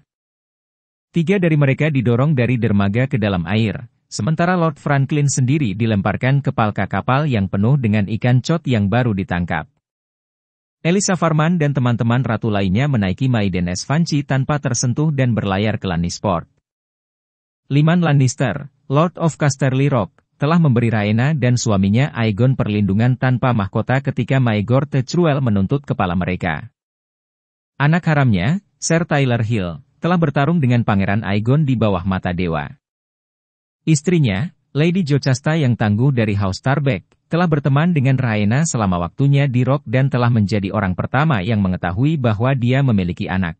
3 dari mereka didorong dari dermaga ke dalam air, sementara Lord Franklin sendiri dilemparkan ke palka kapal yang penuh dengan ikan cod yang baru ditangkap. Elisa Farman dan teman-teman ratu lainnya menaiki Maiden Esfanci tanpa tersentuh dan berlayar ke Lannisport. Lyman Lannister, Lord of Casterly Rock, telah memberi Rhaena dan suaminya Aegon perlindungan tanpa mahkota ketika Maegor Tyrell menuntut kepala mereka. Anak haramnya, Ser Tyler Hill, telah bertarung dengan Pangeran Aegon di bawah mata dewa. Istrinya, Lady Jocasta yang tangguh dari House Tarbeck, telah berteman dengan Rhaena selama waktunya di Rock dan telah menjadi orang pertama yang mengetahui bahwa dia memiliki anak.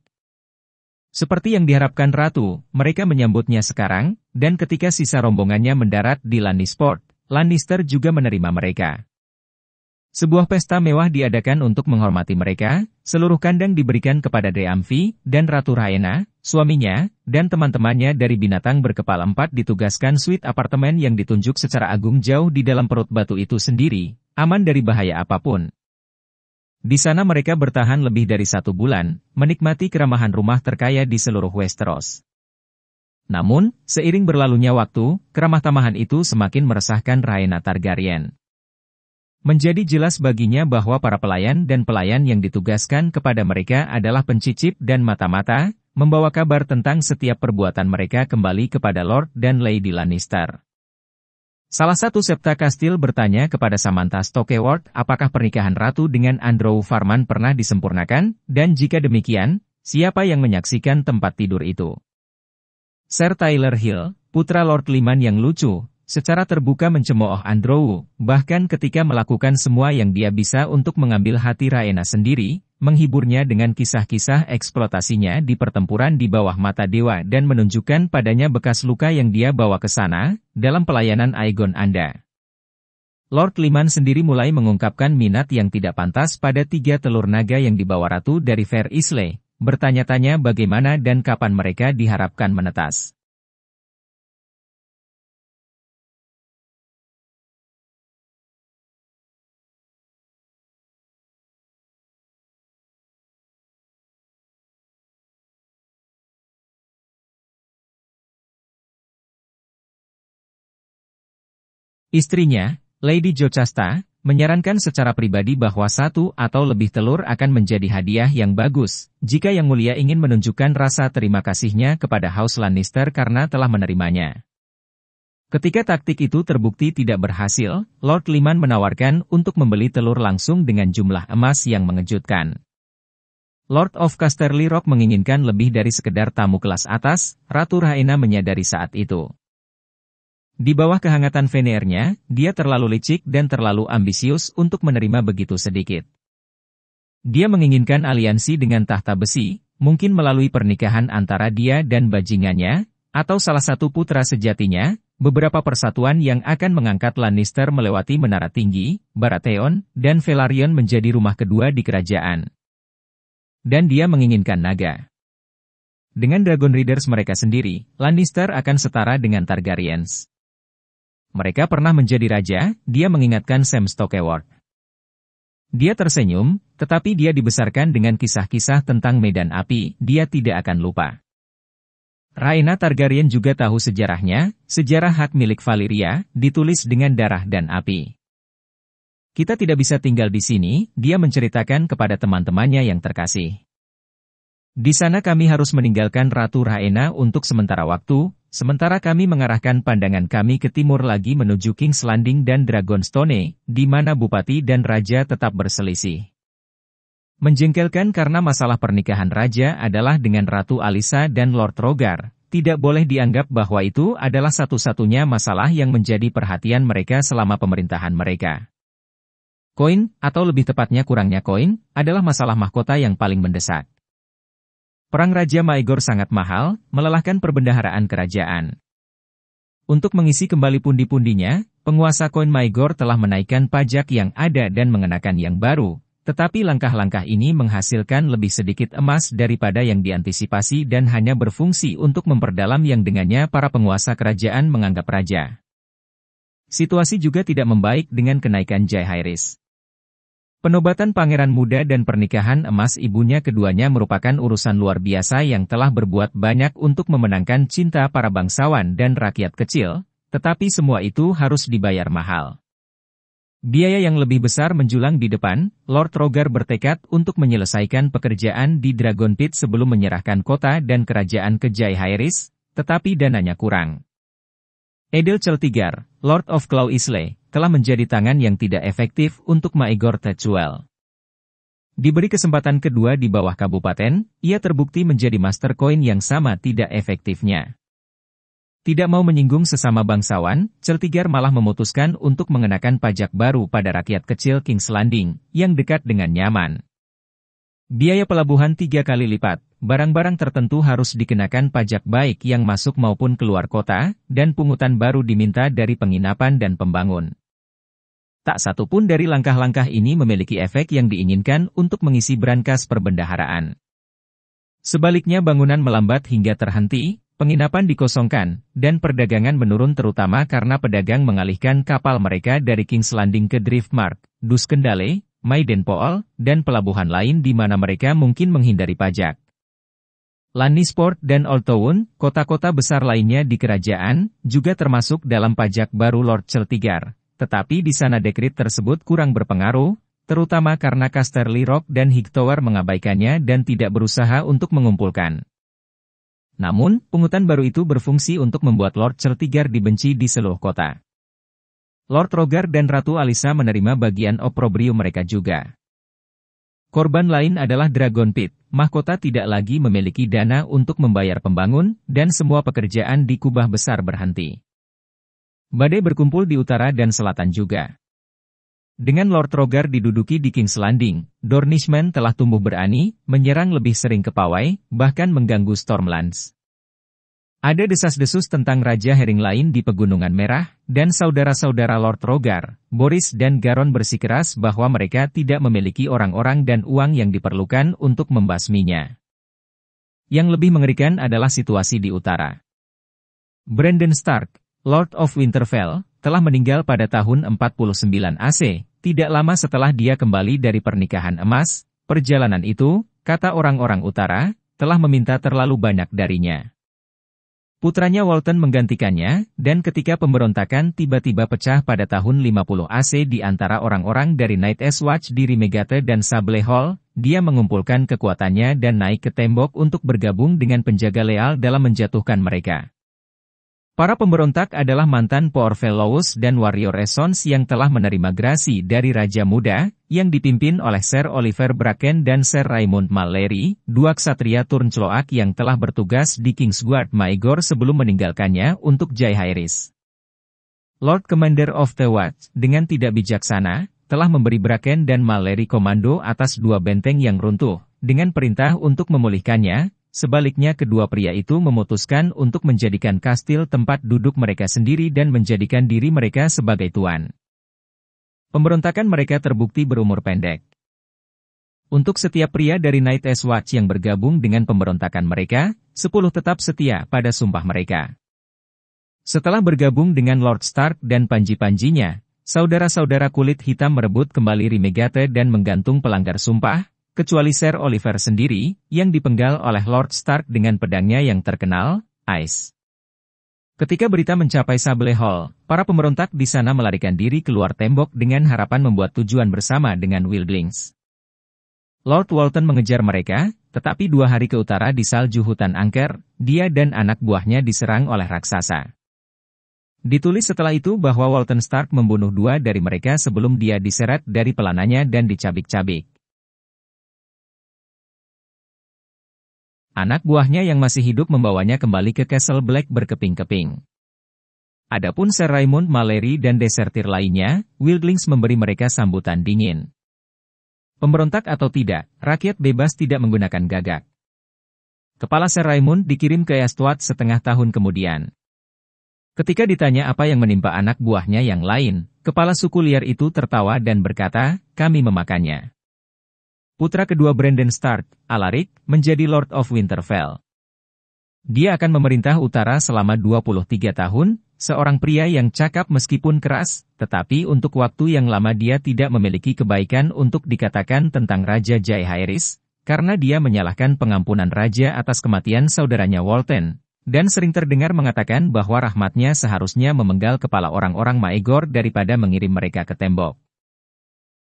Seperti yang diharapkan Ratu, mereka menyambutnya sekarang, dan ketika sisa rombongannya mendarat di Lannisport, Lannister juga menerima mereka. Sebuah pesta mewah diadakan untuk menghormati mereka, seluruh kandang diberikan kepada Dreamfi, dan Ratu Rhaena, suaminya, dan teman-temannya dari binatang berkepala 4 ditugaskan suite apartemen yang ditunjuk secara agung jauh di dalam perut batu itu sendiri, aman dari bahaya apapun. Di sana mereka bertahan lebih dari 1 bulan, menikmati keramahan rumah terkaya di seluruh Westeros. Namun, seiring berlalunya waktu, keramah tamahan itu semakin meresahkan Rhaena Targaryen. Menjadi jelas baginya bahwa para pelayan dan pelayan yang ditugaskan kepada mereka adalah pencicip dan mata-mata, membawa kabar tentang setiap perbuatan mereka kembali kepada Lord dan Lady Lannister. Salah satu septa kastil bertanya kepada Samantha Stokeworth apakah pernikahan Ratu dengan Andrew Farman pernah disempurnakan, dan jika demikian, siapa yang menyaksikan tempat tidur itu. Ser Tyler Hill, putra Lord Lyman yang lucu, secara terbuka mencemooh Andrew, bahkan ketika melakukan semua yang dia bisa untuk mengambil hati Rhaena sendiri, menghiburnya dengan kisah-kisah eksploitasinya di pertempuran di bawah mata dewa dan menunjukkan padanya bekas luka yang dia bawa ke sana, dalam pelayanan Aegon Anda. Lord Lyman sendiri mulai mengungkapkan minat yang tidak pantas pada 3 telur naga yang dibawa Ratu dari Fair Isle, bertanya-tanya bagaimana dan kapan mereka diharapkan menetas. Istrinya, Lady Jocasta, menyarankan secara pribadi bahwa 1 atau lebih telur akan menjadi hadiah yang bagus, jika Yang Mulia ingin menunjukkan rasa terima kasihnya kepada House Lannister karena telah menerimanya. Ketika taktik itu terbukti tidak berhasil, Lord Lyman menawarkan untuk membeli telur langsung dengan jumlah emas yang mengejutkan. Lord of Casterly Rock menginginkan lebih dari sekedar tamu kelas atas, Ratu Rhaena menyadari saat itu. Di bawah kehangatan veneernya, dia terlalu licik dan terlalu ambisius untuk menerima begitu sedikit. Dia menginginkan aliansi dengan tahta besi, mungkin melalui pernikahan antara dia dan bajingannya, atau salah satu putra sejatinya, beberapa persatuan yang akan mengangkat Lannister melewati menara tinggi, Baratheon, dan Velaryon menjadi rumah kedua di kerajaan. Dan dia menginginkan naga. Dengan Dragon Riders mereka sendiri, Lannister akan setara dengan Targaryens. Mereka pernah menjadi raja, dia mengingatkan Sam Stokeworth. Dia tersenyum, tetapi dia dibesarkan dengan kisah-kisah tentang medan api, dia tidak akan lupa. Rhaena Targaryen juga tahu sejarahnya, sejarah hak milik Valyria, ditulis dengan darah dan api. Kita tidak bisa tinggal di sini, dia menceritakan kepada teman-temannya yang terkasih. Di sana kami harus meninggalkan Ratu Rhaena untuk sementara waktu, sementara kami mengarahkan pandangan kami ke timur lagi menuju King's Landing dan Dragonstone, di mana bupati dan raja tetap berselisih. Menjengkelkan karena masalah pernikahan raja adalah dengan Ratu Alyssa dan Lord Rogar, tidak boleh dianggap bahwa itu adalah satu-satunya masalah yang menjadi perhatian mereka selama pemerintahan mereka. Koin, atau lebih tepatnya kurangnya koin, adalah masalah mahkota yang paling mendesak. Perang Raja Maegor sangat mahal, melelahkan perbendaharaan kerajaan. Untuk mengisi kembali pundi-pundinya, penguasa koin Maegor telah menaikkan pajak yang ada dan mengenakan yang baru, Tetapi langkah-langkah ini menghasilkan lebih sedikit emas daripada yang diantisipasi dan hanya berfungsi untuk memperdalam yang dengannya para penguasa kerajaan menganggap raja. Situasi juga tidak membaik dengan kenaikan Jaehaerys. Penobatan pangeran muda dan pernikahan emas ibunya keduanya merupakan urusan luar biasa yang telah berbuat banyak untuk memenangkan cinta para bangsawan dan rakyat kecil, tetapi semua itu harus dibayar mahal. Biaya yang lebih besar menjulang di depan. Lord Rogar bertekad untuk menyelesaikan pekerjaan di Dragon Pit sebelum menyerahkan kota dan kerajaan ke Jaehaerys, tetapi dananya kurang. Edel Celtigar, Lord of Claw Isle, telah menjadi tangan yang tidak efektif untuk Maegor Tetsuel. Diberi kesempatan kedua di bawah kabupaten, ia terbukti menjadi master koin yang sama tidak efektifnya. Tidak mau menyinggung sesama bangsawan, Celtigar malah memutuskan untuk mengenakan pajak baru pada rakyat kecil King's Landing, yang dekat dengan nyaman. Biaya pelabuhan 3 kali lipat, barang-barang tertentu harus dikenakan pajak baik yang masuk maupun keluar kota, dan pungutan baru diminta dari penginapan dan pembangun. Tak satu pun dari langkah-langkah ini memiliki efek yang diinginkan untuk mengisi brankas perbendaharaan. Sebaliknya bangunan melambat hingga terhenti, penginapan dikosongkan, dan perdagangan menurun terutama karena pedagang mengalihkan kapal mereka dari King's Landing ke Driftmark, Duskendale, Maidenpool, dan pelabuhan lain di mana mereka mungkin menghindari pajak. Lannisport dan Old Town, kota-kota besar lainnya di kerajaan, juga termasuk dalam pajak baru Lord Celtigar, tetapi di sana dekrit tersebut kurang berpengaruh, terutama karena Casterly Rock dan Hightower mengabaikannya dan tidak berusaha untuk mengumpulkan. Namun, pungutan baru itu berfungsi untuk membuat Lord Celtigar dibenci di seluruh kota. Lord Rogar dan Ratu Alyssa menerima bagian opprobrium mereka juga. Korban lain adalah Dragon Pit, mahkota tidak lagi memiliki dana untuk membayar pembangun, dan semua pekerjaan di kubah besar berhenti. Badai berkumpul di utara dan selatan juga. Dengan Lord Rogar diduduki di King's Landing, Dornishmen telah tumbuh berani, menyerang lebih sering ke pawai, bahkan mengganggu Stormlands. Ada desas-desus tentang Raja Herring lain di Pegunungan Merah, dan saudara-saudara Lord Rogar, Boris dan Garon bersikeras bahwa mereka tidak memiliki orang-orang dan uang yang diperlukan untuk membasminya. Yang lebih mengerikan adalah situasi di utara. Brandon Stark, Lord of Winterfell, telah meninggal pada tahun 49 AC, tidak lama setelah dia kembali dari pernikahan emas. Perjalanan itu, kata orang-orang utara, telah meminta terlalu banyak darinya. Putranya Walton menggantikannya, dan ketika pemberontakan tiba-tiba pecah pada tahun 50 AC di antara orang-orang dari Night's Watch di Rimegate dan Sable Hall, dia mengumpulkan kekuatannya dan naik ke tembok untuk bergabung dengan penjaga leal dalam menjatuhkan mereka. Para pemberontak adalah mantan Poorfellows dan Warrior Essence yang telah menerima grasi dari Raja Muda, yang dipimpin oleh Sir Oliver Bracken dan Sir Raymond Mallery, dua ksatria Turncloak yang telah bertugas di Kingsguard Maegor sebelum meninggalkannya untuk Jaehaerys. Lord Commander of the Watch, dengan tidak bijaksana, telah memberi Bracken dan Mallery komando atas dua benteng yang runtuh, dengan perintah untuk memulihkannya. Sebaliknya kedua pria itu memutuskan untuk menjadikan kastil tempat duduk mereka sendiri dan menjadikan diri mereka sebagai tuan. Pemberontakan mereka terbukti berumur pendek. Untuk setiap pria dari Night's Watch yang bergabung dengan pemberontakan mereka, 10 tetap setia pada sumpah mereka. Setelah bergabung dengan Lord Stark dan panji-panjinya, saudara-saudara kulit hitam merebut kembali Rimegate dan menggantung pelanggar sumpah, kecuali Sir Oliver sendiri, yang dipenggal oleh Lord Stark dengan pedangnya yang terkenal, Ice. Ketika berita mencapai Sable Hall, para pemberontak di sana melarikan diri keluar tembok dengan harapan membuat tujuan bersama dengan Wildlings. Lord Walton mengejar mereka, tetapi 2 hari ke utara di salju hutan angker, dia dan anak buahnya diserang oleh raksasa. Ditulis setelah itu bahwa Walton Stark membunuh 2 dari mereka sebelum dia diseret dari pelananya dan dicabik-cabik. Anak buahnya yang masih hidup membawanya kembali ke Castle Black berkeping-keping. Adapun Sir Raymond Mallery dan desertir lainnya, Wildlings memberi mereka sambutan dingin. Pemberontak atau tidak, rakyat bebas tidak menggunakan gagak. Kepala Sir Raymond dikirim ke Eastwatch setengah tahun kemudian. Ketika ditanya apa yang menimpa anak buahnya yang lain, kepala suku liar itu tertawa dan berkata, "Kami memakannya." putra kedua Brandon Stark, Alaric, menjadi Lord of Winterfell. Dia akan memerintah utara selama 23 tahun, seorang pria yang cakap meskipun keras, tetapi untuk waktu yang lama dia tidak memiliki kebaikan untuk dikatakan tentang Raja Jaehaerys, karena dia menyalahkan pengampunan raja atas kematian saudaranya Walten, dan sering terdengar mengatakan bahwa rahmatnya seharusnya memenggal kepala orang-orang Maegor daripada mengirim mereka ke tembok.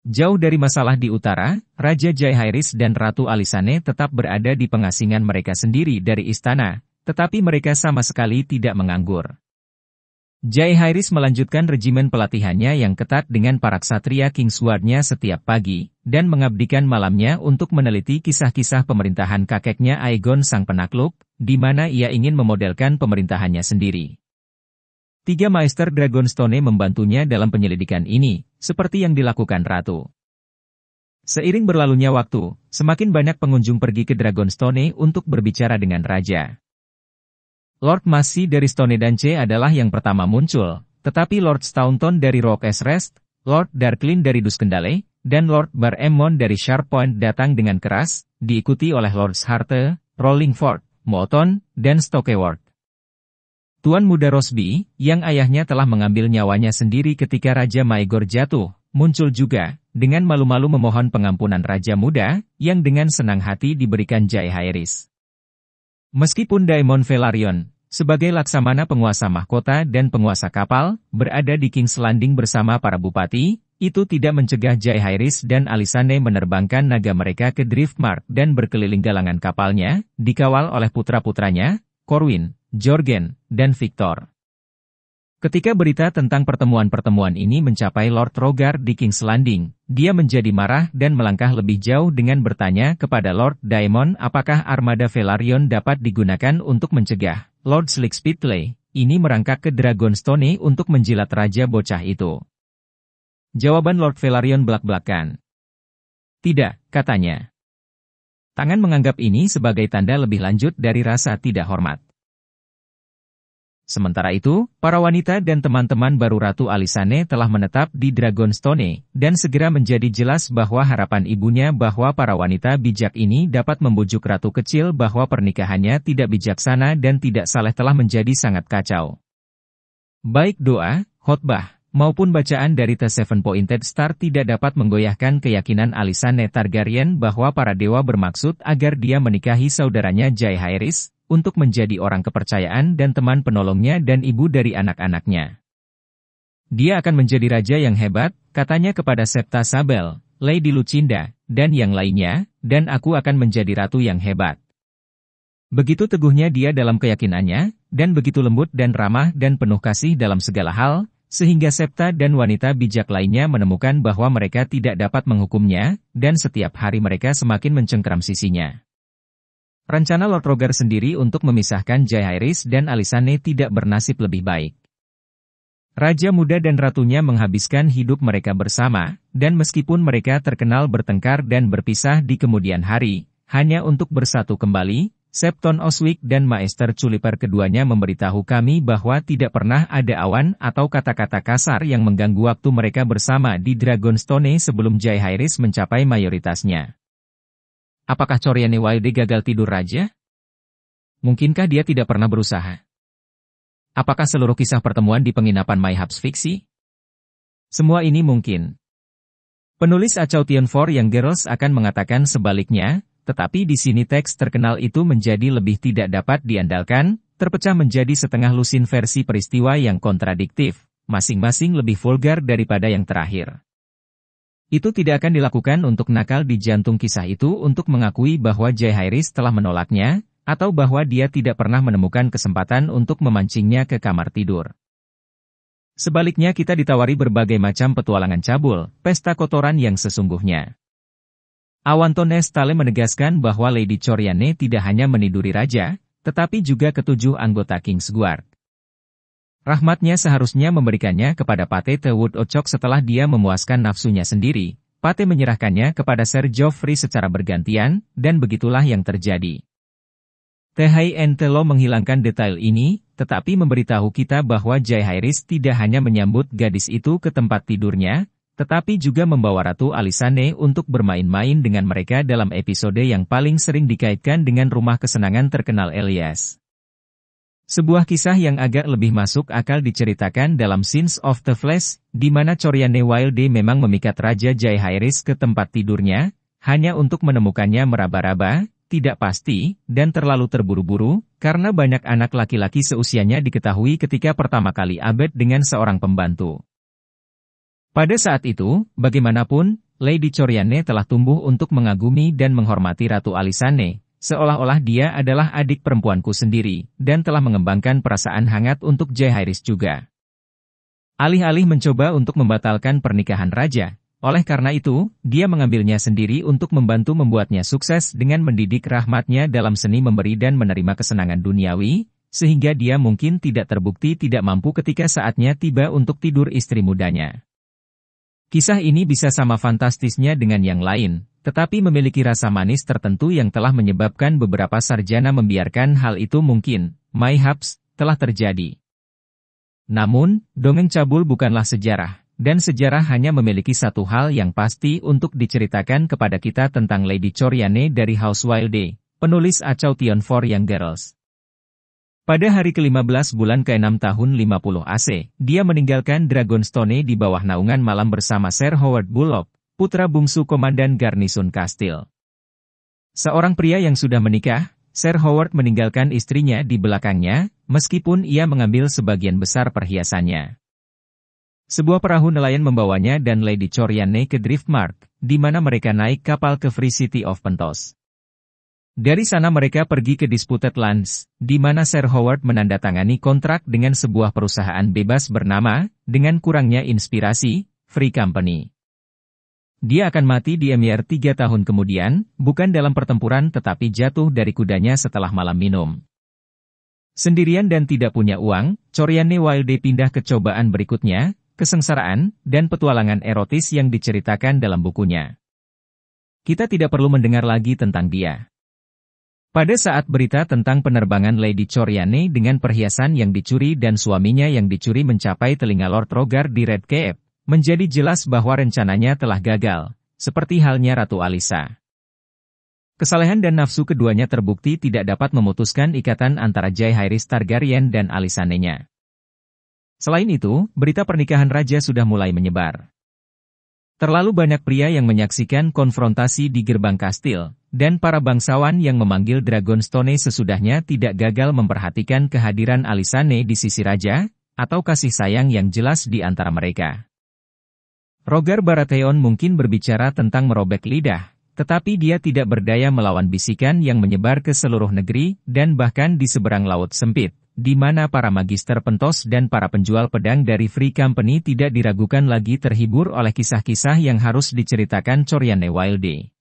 Jauh dari masalah di utara, Raja Jaehaerys dan Ratu Alysanne tetap berada di pengasingan mereka sendiri dari istana, tetapi mereka sama sekali tidak menganggur. Jaehaerys melanjutkan regimen pelatihannya yang ketat dengan para ksatria Kingsguard-nya setiap pagi, dan mengabdikan malamnya untuk meneliti kisah-kisah pemerintahan kakeknya Aegon Sang Penakluk, di mana ia ingin memodelkan pemerintahannya sendiri. 3 Maester Dragonstone membantunya dalam penyelidikan ini, seperti yang dilakukan Ratu. Seiring berlalunya waktu, semakin banyak pengunjung pergi ke Dragonstone untuk berbicara dengan Raja. Lord Massey dari Stonedanche adalah yang pertama muncul, tetapi Lord Staunton dari Rock's Rest, Lord Darklyn dari Duskendale, dan Lord Bar-Emmon dari Sharppoint datang dengan keras, diikuti oleh Lords Harte, Rollingford, Moulton, dan Stokeworth. Tuan Muda Rosby, yang ayahnya telah mengambil nyawanya sendiri ketika Raja Maegor jatuh, muncul juga, dengan malu-malu memohon pengampunan Raja Muda, yang dengan senang hati diberikan Jaehaerys. Meskipun Daemon Velaryon, sebagai laksamana penguasa mahkota dan penguasa kapal, berada di King's Landing bersama para bupati, itu tidak mencegah Jaehaerys dan Alysanne menerbangkan naga mereka ke Driftmark dan berkeliling galangan kapalnya, dikawal oleh putra-putranya, Corwin, Jorgen, dan Victor. Ketika berita tentang pertemuan-pertemuan ini mencapai Lord Rogar di King's Landing, dia menjadi marah dan melangkah lebih jauh dengan bertanya kepada Lord Daemon apakah armada Velaryon dapat digunakan untuk mencegah Lord Slick Speedley ini merangkak ke Dragonstone untuk menjilat raja bocah itu. Jawaban Lord Velaryon belak-belakan. Tidak, katanya. Tangan menganggap ini sebagai tanda lebih lanjut dari rasa tidak hormat. Sementara itu, para wanita dan teman-teman baru Ratu Alysanne telah menetap di Dragonstone, dan segera menjadi jelas bahwa harapan ibunya bahwa para wanita bijak ini dapat membujuk ratu kecil bahwa pernikahannya tidak bijaksana dan tidak saleh telah menjadi sangat kacau. Baik doa, khotbah, maupun bacaan dari The Seven-Pointed Star tidak dapat menggoyahkan keyakinan Alysanne Targaryen bahwa para dewa bermaksud agar dia menikahi saudaranya Jaehaerys, untuk menjadi orang kepercayaan dan teman penolongnya dan ibu dari anak-anaknya. Dia akan menjadi raja yang hebat, katanya kepada Septa Sabel, Lady Lucinda, dan yang lainnya, dan aku akan menjadi ratu yang hebat. Begitu teguhnya dia dalam keyakinannya, dan begitu lembut dan ramah dan penuh kasih dalam segala hal, sehingga Septa dan wanita bijak lainnya menemukan bahwa mereka tidak dapat menghukumnya, dan setiap hari mereka semakin mencengkeram sisinya. Rencana Lord Rogar sendiri untuk memisahkan Jaehaerys dan Alysanne tidak bernasib lebih baik. Raja Muda dan ratunya menghabiskan hidup mereka bersama, dan meskipun mereka terkenal bertengkar dan berpisah di kemudian hari, hanya untuk bersatu kembali, Septon Oswyk dan Maester Culiper keduanya memberitahu kami bahwa tidak pernah ada awan atau kata-kata kasar yang mengganggu waktu mereka bersama di Dragonstone sebelum Jaehaerys mencapai mayoritasnya. Apakah Coriane Wilde gagal tidur raja? Mungkinkah dia tidak pernah berusaha? Apakah seluruh kisah pertemuan di penginapan Mayhaps fiksi? Semua ini mungkin. Penulis Achautian for Young Girls akan mengatakan sebaliknya, tetapi di sini teks terkenal itu menjadi lebih tidak dapat diandalkan, terpecah menjadi setengah lusin versi peristiwa yang kontradiktif, masing-masing lebih vulgar daripada yang terakhir. Itu tidak akan dilakukan untuk nakal di jantung kisah itu untuk mengakui bahwa Jaehaerys telah menolaknya, atau bahwa dia tidak pernah menemukan kesempatan untuk memancingnya ke kamar tidur. Sebaliknya kita ditawari berbagai macam petualangan cabul, pesta kotoran yang sesungguhnya. Awanton Stale menegaskan bahwa Lady Coriane tidak hanya meniduri raja, tetapi juga ketujuh anggota Kingsguard. Rahmatnya seharusnya memberikannya kepada Pate The Wood Ochok setelah dia memuaskan nafsunya sendiri. Pate menyerahkannya kepada Ser Joffrey secara bergantian, dan begitulah yang terjadi. Tehai Entelo menghilangkan detail ini, tetapi memberitahu kita bahwa Jaehaerys tidak hanya menyambut gadis itu ke tempat tidurnya, tetapi juga membawa Ratu Alysanne untuk bermain-main dengan mereka dalam episode yang paling sering dikaitkan dengan rumah kesenangan terkenal Elias. Sebuah kisah yang agak lebih masuk akal diceritakan dalam Scenes of the Flesh, di mana Corianne Wilde memang memikat Raja Jaehaerys ke tempat tidurnya, hanya untuk menemukannya meraba-raba, tidak pasti, dan terlalu terburu-buru, karena banyak anak laki-laki seusianya diketahui ketika pertama kali abad dengan seorang pembantu. Pada saat itu, bagaimanapun, Lady Corianne telah tumbuh untuk mengagumi dan menghormati Ratu Alysanne, seolah-olah dia adalah adik perempuanku sendiri, dan telah mengembangkan perasaan hangat untuk Jaehaerys juga. Alih-alih mencoba untuk membatalkan pernikahan raja, oleh karena itu, dia mengambilnya sendiri untuk membantu membuatnya sukses dengan mendidik rahmatnya dalam seni memberi dan menerima kesenangan duniawi, sehingga dia mungkin tidak terbukti tidak mampu ketika saatnya tiba untuk tidur istri mudanya. Kisah ini bisa sama fantastisnya dengan yang lain, tetapi memiliki rasa manis tertentu yang telah menyebabkan beberapa sarjana membiarkan hal itu mungkin, mayhaps, telah terjadi. Namun, dongeng cabul bukanlah sejarah, dan sejarah hanya memiliki satu hal yang pasti untuk diceritakan kepada kita tentang Lady Corianne dari House Wilde, penulis A Caution for Young Girls. Pada hari ke-15 bulan ke-6 tahun 50 AC, dia meninggalkan Dragonstone di bawah naungan malam bersama Sir Howard Bullock, putra bungsu komandan Garnison Kastil. Seorang pria yang sudah menikah, Sir Howard meninggalkan istrinya di belakangnya, meskipun ia mengambil sebagian besar perhiasannya. Sebuah perahu nelayan membawanya dan Lady Corianne ke Driftmark, di mana mereka naik kapal ke Free City of Pentos. Dari sana mereka pergi ke Disputed Lands, di mana Sir Howard menandatangani kontrak dengan sebuah perusahaan bebas bernama, dengan kurangnya inspirasi, Free Company. Dia akan mati di Emhyr 3 tahun kemudian, bukan dalam pertempuran tetapi jatuh dari kudanya setelah malam minum. Sendirian dan tidak punya uang, Corianne Wilde pindah ke cobaan berikutnya, kesengsaraan, dan petualangan erotis yang diceritakan dalam bukunya. Kita tidak perlu mendengar lagi tentang dia. Pada saat berita tentang penerbangan Lady Corianne dengan perhiasan yang dicuri dan suaminya yang dicuri mencapai telinga Lord Rogar di Red Keep, menjadi jelas bahwa rencananya telah gagal, seperti halnya Ratu Alyssa. Kesalehan dan nafsu keduanya terbukti tidak dapat memutuskan ikatan antara Jaehaerys Targaryen dan Alysanne-nya. Selain itu, berita pernikahan raja sudah mulai menyebar. Terlalu banyak pria yang menyaksikan konfrontasi di gerbang kastil, dan para bangsawan yang memanggil Dragonstone sesudahnya tidak gagal memperhatikan kehadiran Alysanne di sisi raja, atau kasih sayang yang jelas di antara mereka. Rogar Baratheon mungkin berbicara tentang merobek lidah, tetapi dia tidak berdaya melawan bisikan yang menyebar ke seluruh negeri, dan bahkan di seberang laut sempit, di mana para magister pentos dan para penjual pedang dari Free Company tidak diragukan lagi terhibur oleh kisah-kisah yang harus diceritakan Corianne Wilde.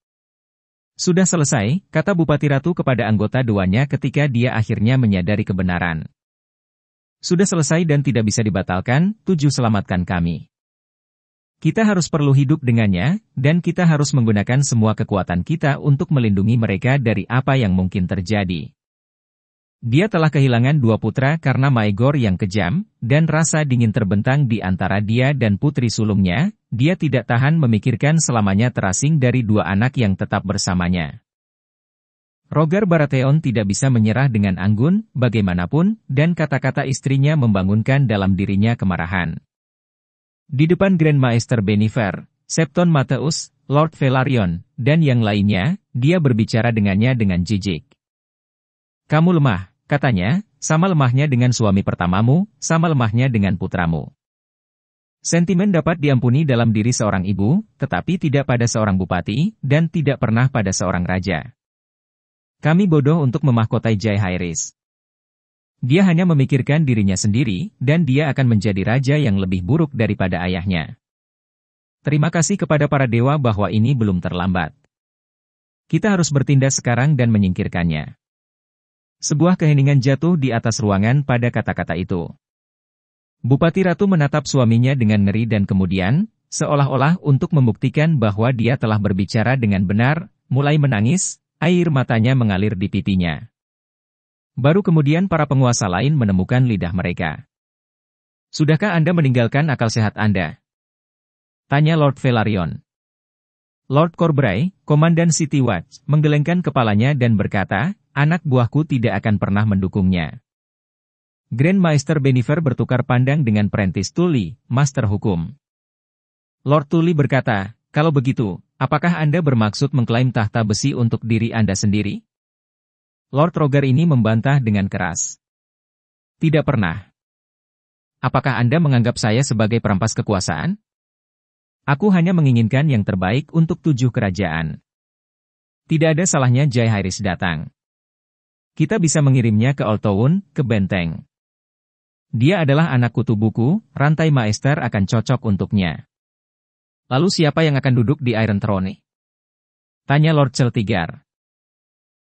Sudah selesai, kata Bupati Ratu kepada anggota dewannya ketika dia akhirnya menyadari kebenaran. Sudah selesai dan tidak bisa dibatalkan, selamatkan kami. Kita harus perlu hidup dengannya, dan kita harus menggunakan semua kekuatan kita untuk melindungi mereka dari apa yang mungkin terjadi. Dia telah kehilangan 2 putra karena Maegor yang kejam, dan rasa dingin terbentang di antara dia dan putri sulungnya. Dia tidak tahan memikirkan selamanya terasing dari 2 anak yang tetap bersamanya. Rogar Baratheon tidak bisa menyerah dengan anggun, bagaimanapun, dan kata-kata istrinya membangunkan dalam dirinya kemarahan. Di depan Grand Maester Bennifer, Septon Mattheus, Lord Velaryon, dan yang lainnya, dia berbicara dengannya dengan jijik. Kamu lemah, katanya, sama lemahnya dengan suami pertamamu, sama lemahnya dengan putramu. Sentimen dapat diampuni dalam diri seorang ibu, tetapi tidak pada seorang bupati, dan tidak pernah pada seorang raja. Kami bodoh untuk memahkotai Jaehaerys. Dia hanya memikirkan dirinya sendiri, dan dia akan menjadi raja yang lebih buruk daripada ayahnya. Terima kasih kepada para dewa bahwa ini belum terlambat. Kita harus bertindak sekarang dan menyingkirkannya. Sebuah keheningan jatuh di atas ruangan pada kata-kata itu. Bupati Ratu menatap suaminya dengan ngeri dan kemudian, seolah-olah untuk membuktikan bahwa dia telah berbicara dengan benar, mulai menangis, air matanya mengalir di pipinya. Baru kemudian para penguasa lain menemukan lidah mereka. Sudahkah Anda meninggalkan akal sehat Anda? Tanya Lord Velaryon. Lord Corbray, Komandan City Watch, menggelengkan kepalanya dan berkata, anak buahku tidak akan pernah mendukungnya. Grand Maester Bennifer bertukar pandang dengan Prentice Tully, Master Hukum. Lord Tully berkata, kalau begitu, apakah Anda bermaksud mengklaim tahta besi untuk diri Anda sendiri? Lord Rogar ini membantah dengan keras. Tidak pernah. Apakah Anda menganggap saya sebagai perampas kekuasaan? Aku hanya menginginkan yang terbaik untuk 7 kerajaan. Tidak ada salahnya Jaehaerys datang. Kita bisa mengirimnya ke Old Town, ke benteng. Dia adalah anak kutu buku, rantai Maester akan cocok untuknya. Lalu siapa yang akan duduk di Iron Throne? Tanya Lord Celtigar.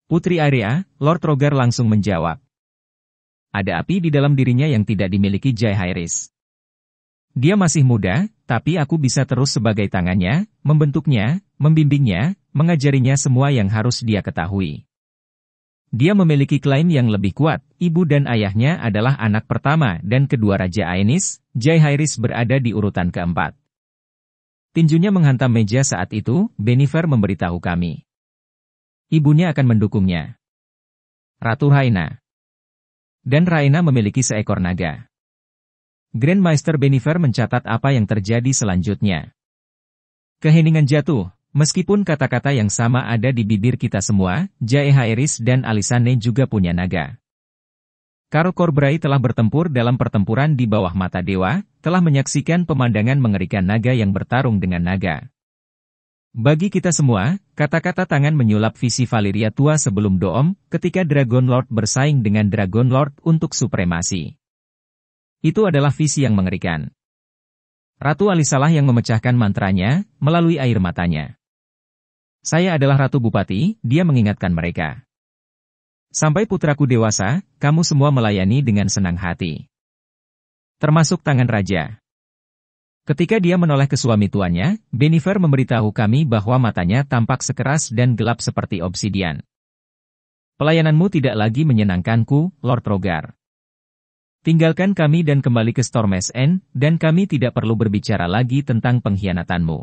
Putri Arya, Lord Rogar langsung menjawab. Ada api di dalam dirinya yang tidak dimiliki Jaehaerys. Dia masih muda, tapi aku bisa terus sebagai tangannya, membentuknya, membimbingnya, mengajarinya semua yang harus dia ketahui. Dia memiliki klaim yang lebih kuat, ibu dan ayahnya adalah anak pertama dan kedua Raja Aenys, Jaehaerys berada di urutan keempat. Tinjunya menghantam meja saat itu, Bennifer memberitahu kami. Ibunya akan mendukungnya. Ratu Rhaena. Dan Rhaena memiliki seekor naga. Grand Maester Bennifer mencatat apa yang terjadi selanjutnya. Keheningan jatuh, meskipun kata-kata yang sama ada di bibir kita semua, Jaehaerys dan Alysanne juga punya naga. Karl Corbray telah bertempur dalam pertempuran di bawah mata dewa, telah menyaksikan pemandangan mengerikan naga yang bertarung dengan naga. Bagi kita semua, kata-kata tangan menyulap visi Valyria tua sebelum Doom, ketika Dragon Lord bersaing dengan Dragon Lord untuk supremasi. Itu adalah visi yang mengerikan. Ratu Alisalah yang memecahkan mantranya, melalui air matanya. Saya adalah Ratu Bupati, dia mengingatkan mereka. Sampai putraku dewasa, kamu semua melayani dengan senang hati. Termasuk tangan raja. Ketika dia menoleh ke suami tuannya, Bennifer memberitahu kami bahwa matanya tampak sekeras dan gelap seperti obsidian. Pelayananmu tidak lagi menyenangkanku, Lord Rogar. Tinggalkan kami dan kembali ke Storm's End, dan kami tidak perlu berbicara lagi tentang pengkhianatanmu.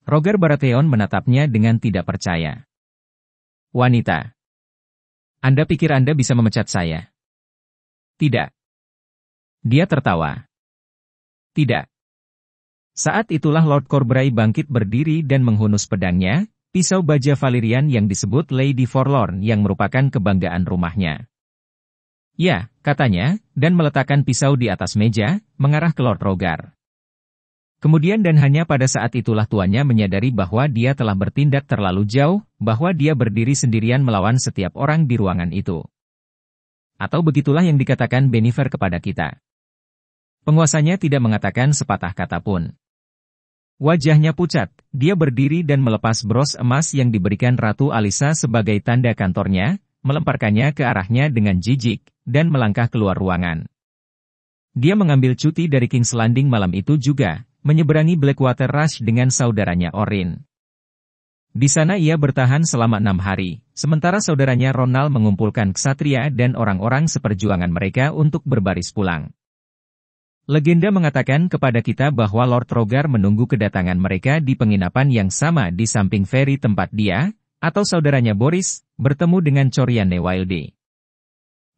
Rogar Baratheon menatapnya dengan tidak percaya. Wanita. Anda pikir Anda bisa memecat saya? Tidak. Dia tertawa. Tidak. Saat itulah Lord Corbray bangkit berdiri dan menghunus pedangnya, pisau baja Valyrian yang disebut Lady Forlorn yang merupakan kebanggaan rumahnya. Ya, katanya, dan meletakkan pisau di atas meja, mengarah ke Lord Rogar. Kemudian dan hanya pada saat itulah tuannya menyadari bahwa dia telah bertindak terlalu jauh, bahwa dia berdiri sendirian melawan setiap orang di ruangan itu. Atau begitulah yang dikatakan Bennifer kepada kita. Penguasanya tidak mengatakan sepatah kata pun. Wajahnya pucat, dia berdiri dan melepas bros emas yang diberikan Ratu Alyssa sebagai tanda kantornya, melemparkannya ke arahnya dengan jijik, dan melangkah keluar ruangan. Dia mengambil cuti dari King's Landing malam itu juga, menyeberangi Blackwater Rush dengan saudaranya Orin. Di sana ia bertahan selama 6 hari, sementara saudaranya Ronald mengumpulkan ksatria dan orang-orang seperjuangan mereka untuk berbaris pulang. Legenda mengatakan kepada kita bahwa Lord Rogar menunggu kedatangan mereka di penginapan yang sama di samping ferry tempat dia, atau saudaranya Boris, bertemu dengan Corianne Wilde.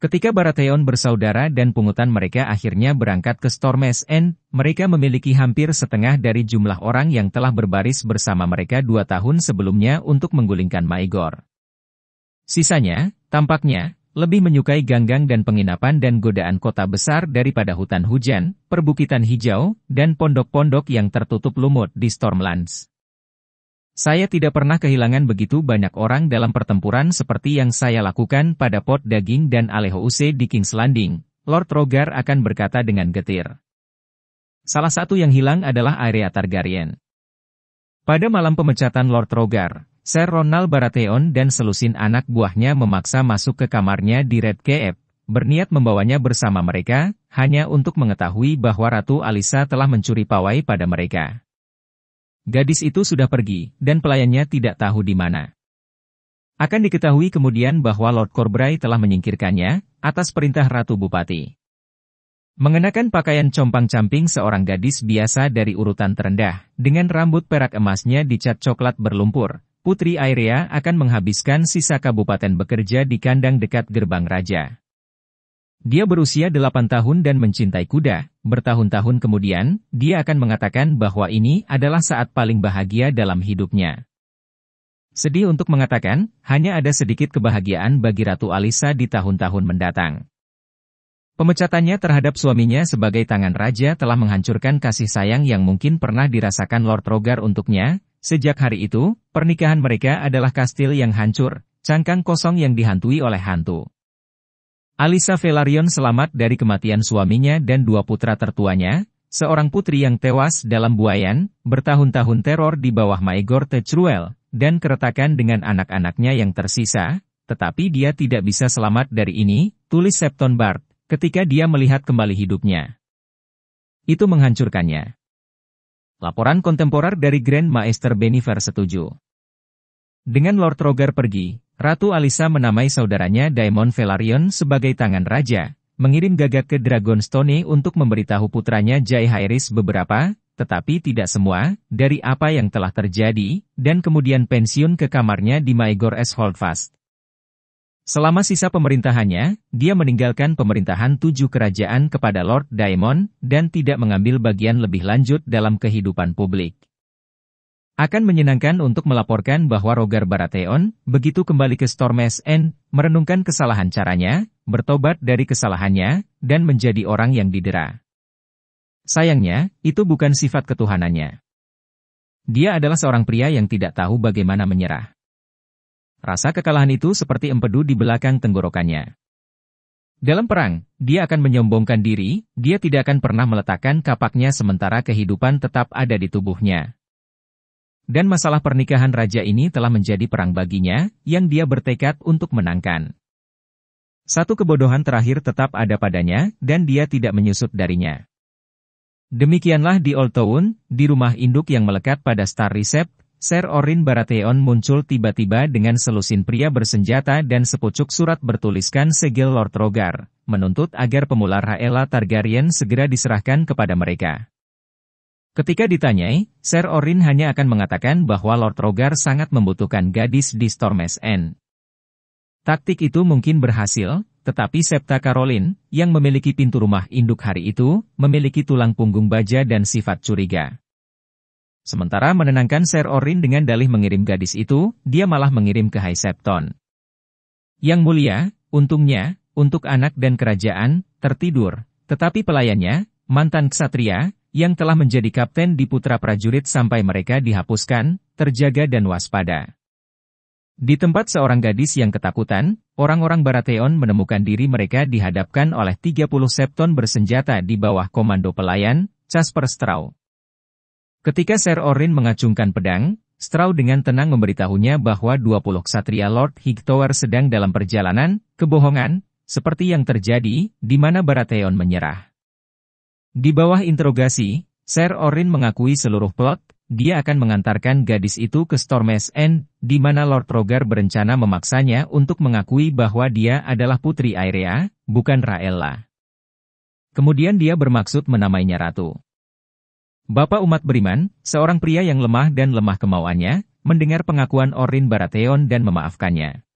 Ketika Baratheon bersaudara dan pungutan mereka akhirnya berangkat ke Storm's End, mereka memiliki hampir setengah dari jumlah orang yang telah berbaris bersama mereka 2 tahun sebelumnya untuk menggulingkan Maegor. Sisanya, tampaknya, lebih menyukai ganggang dan penginapan dan godaan kota besar daripada hutan hujan, perbukitan hijau, dan pondok-pondok yang tertutup lumut di Stormlands. Saya tidak pernah kehilangan begitu banyak orang dalam pertempuran seperti yang saya lakukan pada Pot Daging dan Alehouse di King's Landing, Lord Rogar akan berkata dengan getir. Salah satu yang hilang adalah Arya Targaryen. Pada malam pemecatan Lord Rogar, Sir Ronald Baratheon dan selusin anak buahnya memaksa masuk ke kamarnya di Red Keep, berniat membawanya bersama mereka, hanya untuk mengetahui bahwa Ratu Alyssa telah mencuri pawai pada mereka. Gadis itu sudah pergi, dan pelayannya tidak tahu di mana. Akan diketahui kemudian bahwa Lord Corbray telah menyingkirkannya, atas perintah Ratu Bupati. Mengenakan pakaian compang-camping seorang gadis biasa dari urutan terendah, dengan rambut perak emasnya dicat coklat berlumpur, Putri Aerea akan menghabiskan sisa kabupaten bekerja di kandang dekat gerbang raja. Dia berusia 8 tahun dan mencintai kuda. Bertahun-tahun kemudian, dia akan mengatakan bahwa ini adalah saat paling bahagia dalam hidupnya. Sedih untuk mengatakan, hanya ada sedikit kebahagiaan bagi Ratu Alyssa di tahun-tahun mendatang. Pemecatannya terhadap suaminya sebagai tangan raja telah menghancurkan kasih sayang yang mungkin pernah dirasakan Lord Rogar untuknya. Sejak hari itu, pernikahan mereka adalah kastil yang hancur, cangkang kosong yang dihantui oleh hantu. Alyssa Velaryon selamat dari kematian suaminya dan 2 putra tertuanya, seorang putri yang tewas dalam buayan, bertahun-tahun teror di bawah Maegor Techruel, dan keretakan dengan anak-anaknya yang tersisa, tetapi dia tidak bisa selamat dari ini, tulis Septon Bard, ketika dia melihat kembali hidupnya. Itu menghancurkannya. Laporan kontemporer dari Grand Maester Bennifer setuju. Dengan Lord Rogar pergi, Ratu Alyssa menamai saudaranya Daemon Velaryon sebagai tangan raja, mengirim gagak ke Dragonstone untuk memberitahu putranya Jaehaerys beberapa, tetapi tidak semua, dari apa yang telah terjadi, dan kemudian pensiun ke kamarnya di Maegor S. Holdfast. Selama sisa pemerintahannya, dia meninggalkan pemerintahan 7 kerajaan kepada Lord Daemon, dan tidak mengambil bagian lebih lanjut dalam kehidupan publik. Akan menyenangkan untuk melaporkan bahwa Rogar Baratheon, begitu kembali ke Storm's End, merenungkan kesalahan caranya, bertobat dari kesalahannya, dan menjadi orang yang didera. Sayangnya, itu bukan sifat ketuhanannya. Dia adalah seorang pria yang tidak tahu bagaimana menyerah. Rasa kekalahan itu seperti empedu di belakang tenggorokannya. Dalam perang, dia akan menyombongkan diri, dia tidak akan pernah meletakkan kapaknya sementara kehidupan tetap ada di tubuhnya. Dan masalah pernikahan raja ini telah menjadi perang baginya, yang dia bertekad untuk menangkan. Satu kebodohan terakhir tetap ada padanya, dan dia tidak menyusut darinya. Demikianlah di Old Town, di rumah induk yang melekat pada Star Recept, Ser Orin Baratheon muncul tiba-tiba dengan selusin pria bersenjata dan sepucuk surat bertuliskan segel Lord Rogar, menuntut agar pemula Rhaella Targaryen segera diserahkan kepada mereka. Ketika ditanyai, Ser Orin hanya akan mengatakan bahwa Lord Rogar sangat membutuhkan gadis di Storm's End. Taktik itu mungkin berhasil, tetapi Septa Caroline, yang memiliki pintu rumah induk hari itu, memiliki tulang punggung baja dan sifat curiga. Sementara menenangkan Ser Orin dengan dalih mengirim gadis itu, dia malah mengirim ke High Septon. Yang mulia, untungnya, untuk anak dan kerajaan, tertidur, tetapi pelayannya, mantan ksatria, yang telah menjadi kapten di putra prajurit sampai mereka dihapuskan, terjaga dan waspada. Di tempat seorang gadis yang ketakutan, orang-orang Baratheon menemukan diri mereka dihadapkan oleh 30 Septon bersenjata di bawah komando pelayan, Casper Straw. Ketika Ser Orin mengacungkan pedang, Straw dengan tenang memberitahunya bahwa 20 ksatria Lord Hightower sedang dalam perjalanan, kebohongan, seperti yang terjadi, di mana Baratheon menyerah. Di bawah interogasi, Ser Orin mengakui seluruh plot, dia akan mengantarkan gadis itu ke Storm's End, di mana Lord Rogar berencana memaksanya untuk mengakui bahwa dia adalah Putri Aerea, bukan Rhaella. Kemudian dia bermaksud menamainya Ratu. Bapak umat beriman, seorang pria yang lemah dan lemah kemauannya, mendengar pengakuan Orin Baratheon dan memaafkannya.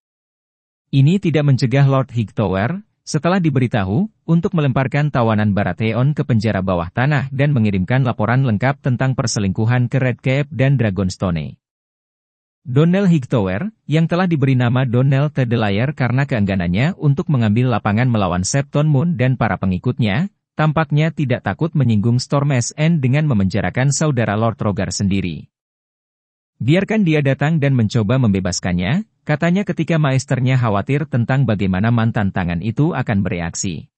Ini tidak mencegah Lord Hightower, setelah diberitahu, untuk melemparkan tawanan Baratheon ke penjara bawah tanah dan mengirimkan laporan lengkap tentang perselingkuhan ke Red Keep dan Dragonstone. Donnell Hightower, yang telah diberi nama Donnell the Delayer karena keengganannya untuk mengambil lapangan melawan Septon Moon dan para pengikutnya, tampaknya tidak takut menyinggung Storm's End dengan memenjarakan saudara Lord Rogar sendiri. Biarkan dia datang dan mencoba membebaskannya, katanya ketika maesternya khawatir tentang bagaimana mantan tangan itu akan bereaksi.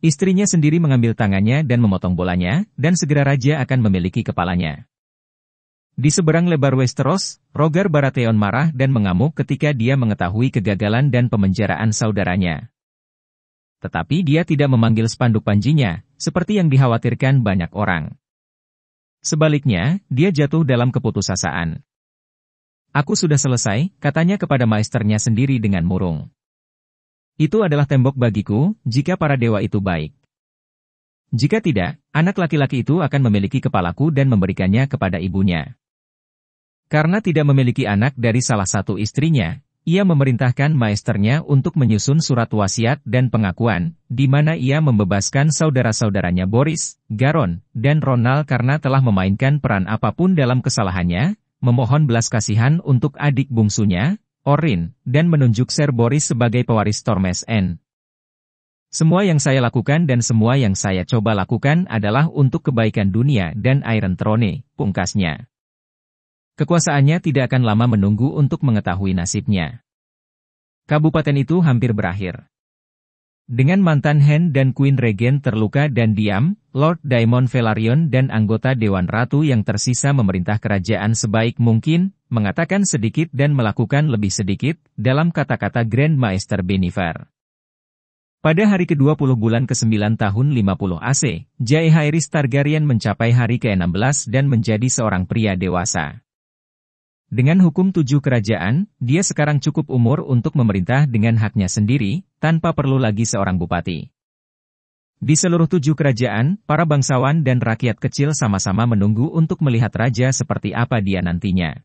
Istrinya sendiri mengambil tangannya dan memotong bolanya, dan segera raja akan memiliki kepalanya. Di seberang lebar Westeros, Rogar Baratheon marah dan mengamuk ketika dia mengetahui kegagalan dan pemenjaraan saudaranya. Tetapi dia tidak memanggil spanduk panjinya, seperti yang dikhawatirkan banyak orang. Sebaliknya, dia jatuh dalam keputusasaan. Aku sudah selesai, katanya kepada maesternya sendiri dengan murung. Itu adalah tembok bagiku, jika para dewa itu baik. Jika tidak, anak laki-laki itu akan memiliki kepalaku dan memberikannya kepada ibunya. Karena tidak memiliki anak dari salah satu istrinya, ia memerintahkan maesternya untuk menyusun surat wasiat dan pengakuan, di mana ia membebaskan saudara-saudaranya Boris, Garon, dan Ronald karena telah memainkan peran apapun dalam kesalahannya, memohon belas kasihan untuk adik bungsunya, Orin, dan menunjuk Sir Boris sebagai pewaris Tormes End. Semua yang saya lakukan dan semua yang saya coba lakukan adalah untuk kebaikan dunia dan Iron Throne, pungkasnya. Kekuasaannya tidak akan lama menunggu untuk mengetahui nasibnya. Kabupaten itu hampir berakhir. Dengan mantan Hen dan Queen Regen terluka dan diam, Lord Daemon Velaryon dan anggota Dewan Ratu yang tersisa memerintah kerajaan sebaik mungkin, mengatakan sedikit dan melakukan lebih sedikit, dalam kata-kata Grand Maester Bennifer. Pada hari ke-20 bulan ke-9 tahun 50 AC, Jaehaerys Targaryen mencapai hari ke-16 dan menjadi seorang pria dewasa. Dengan hukum 7 kerajaan, dia sekarang cukup umur untuk memerintah dengan haknya sendiri, tanpa perlu lagi seorang bupati. Di seluruh 7 kerajaan, para bangsawan dan rakyat kecil sama-sama menunggu untuk melihat raja seperti apa dia nantinya.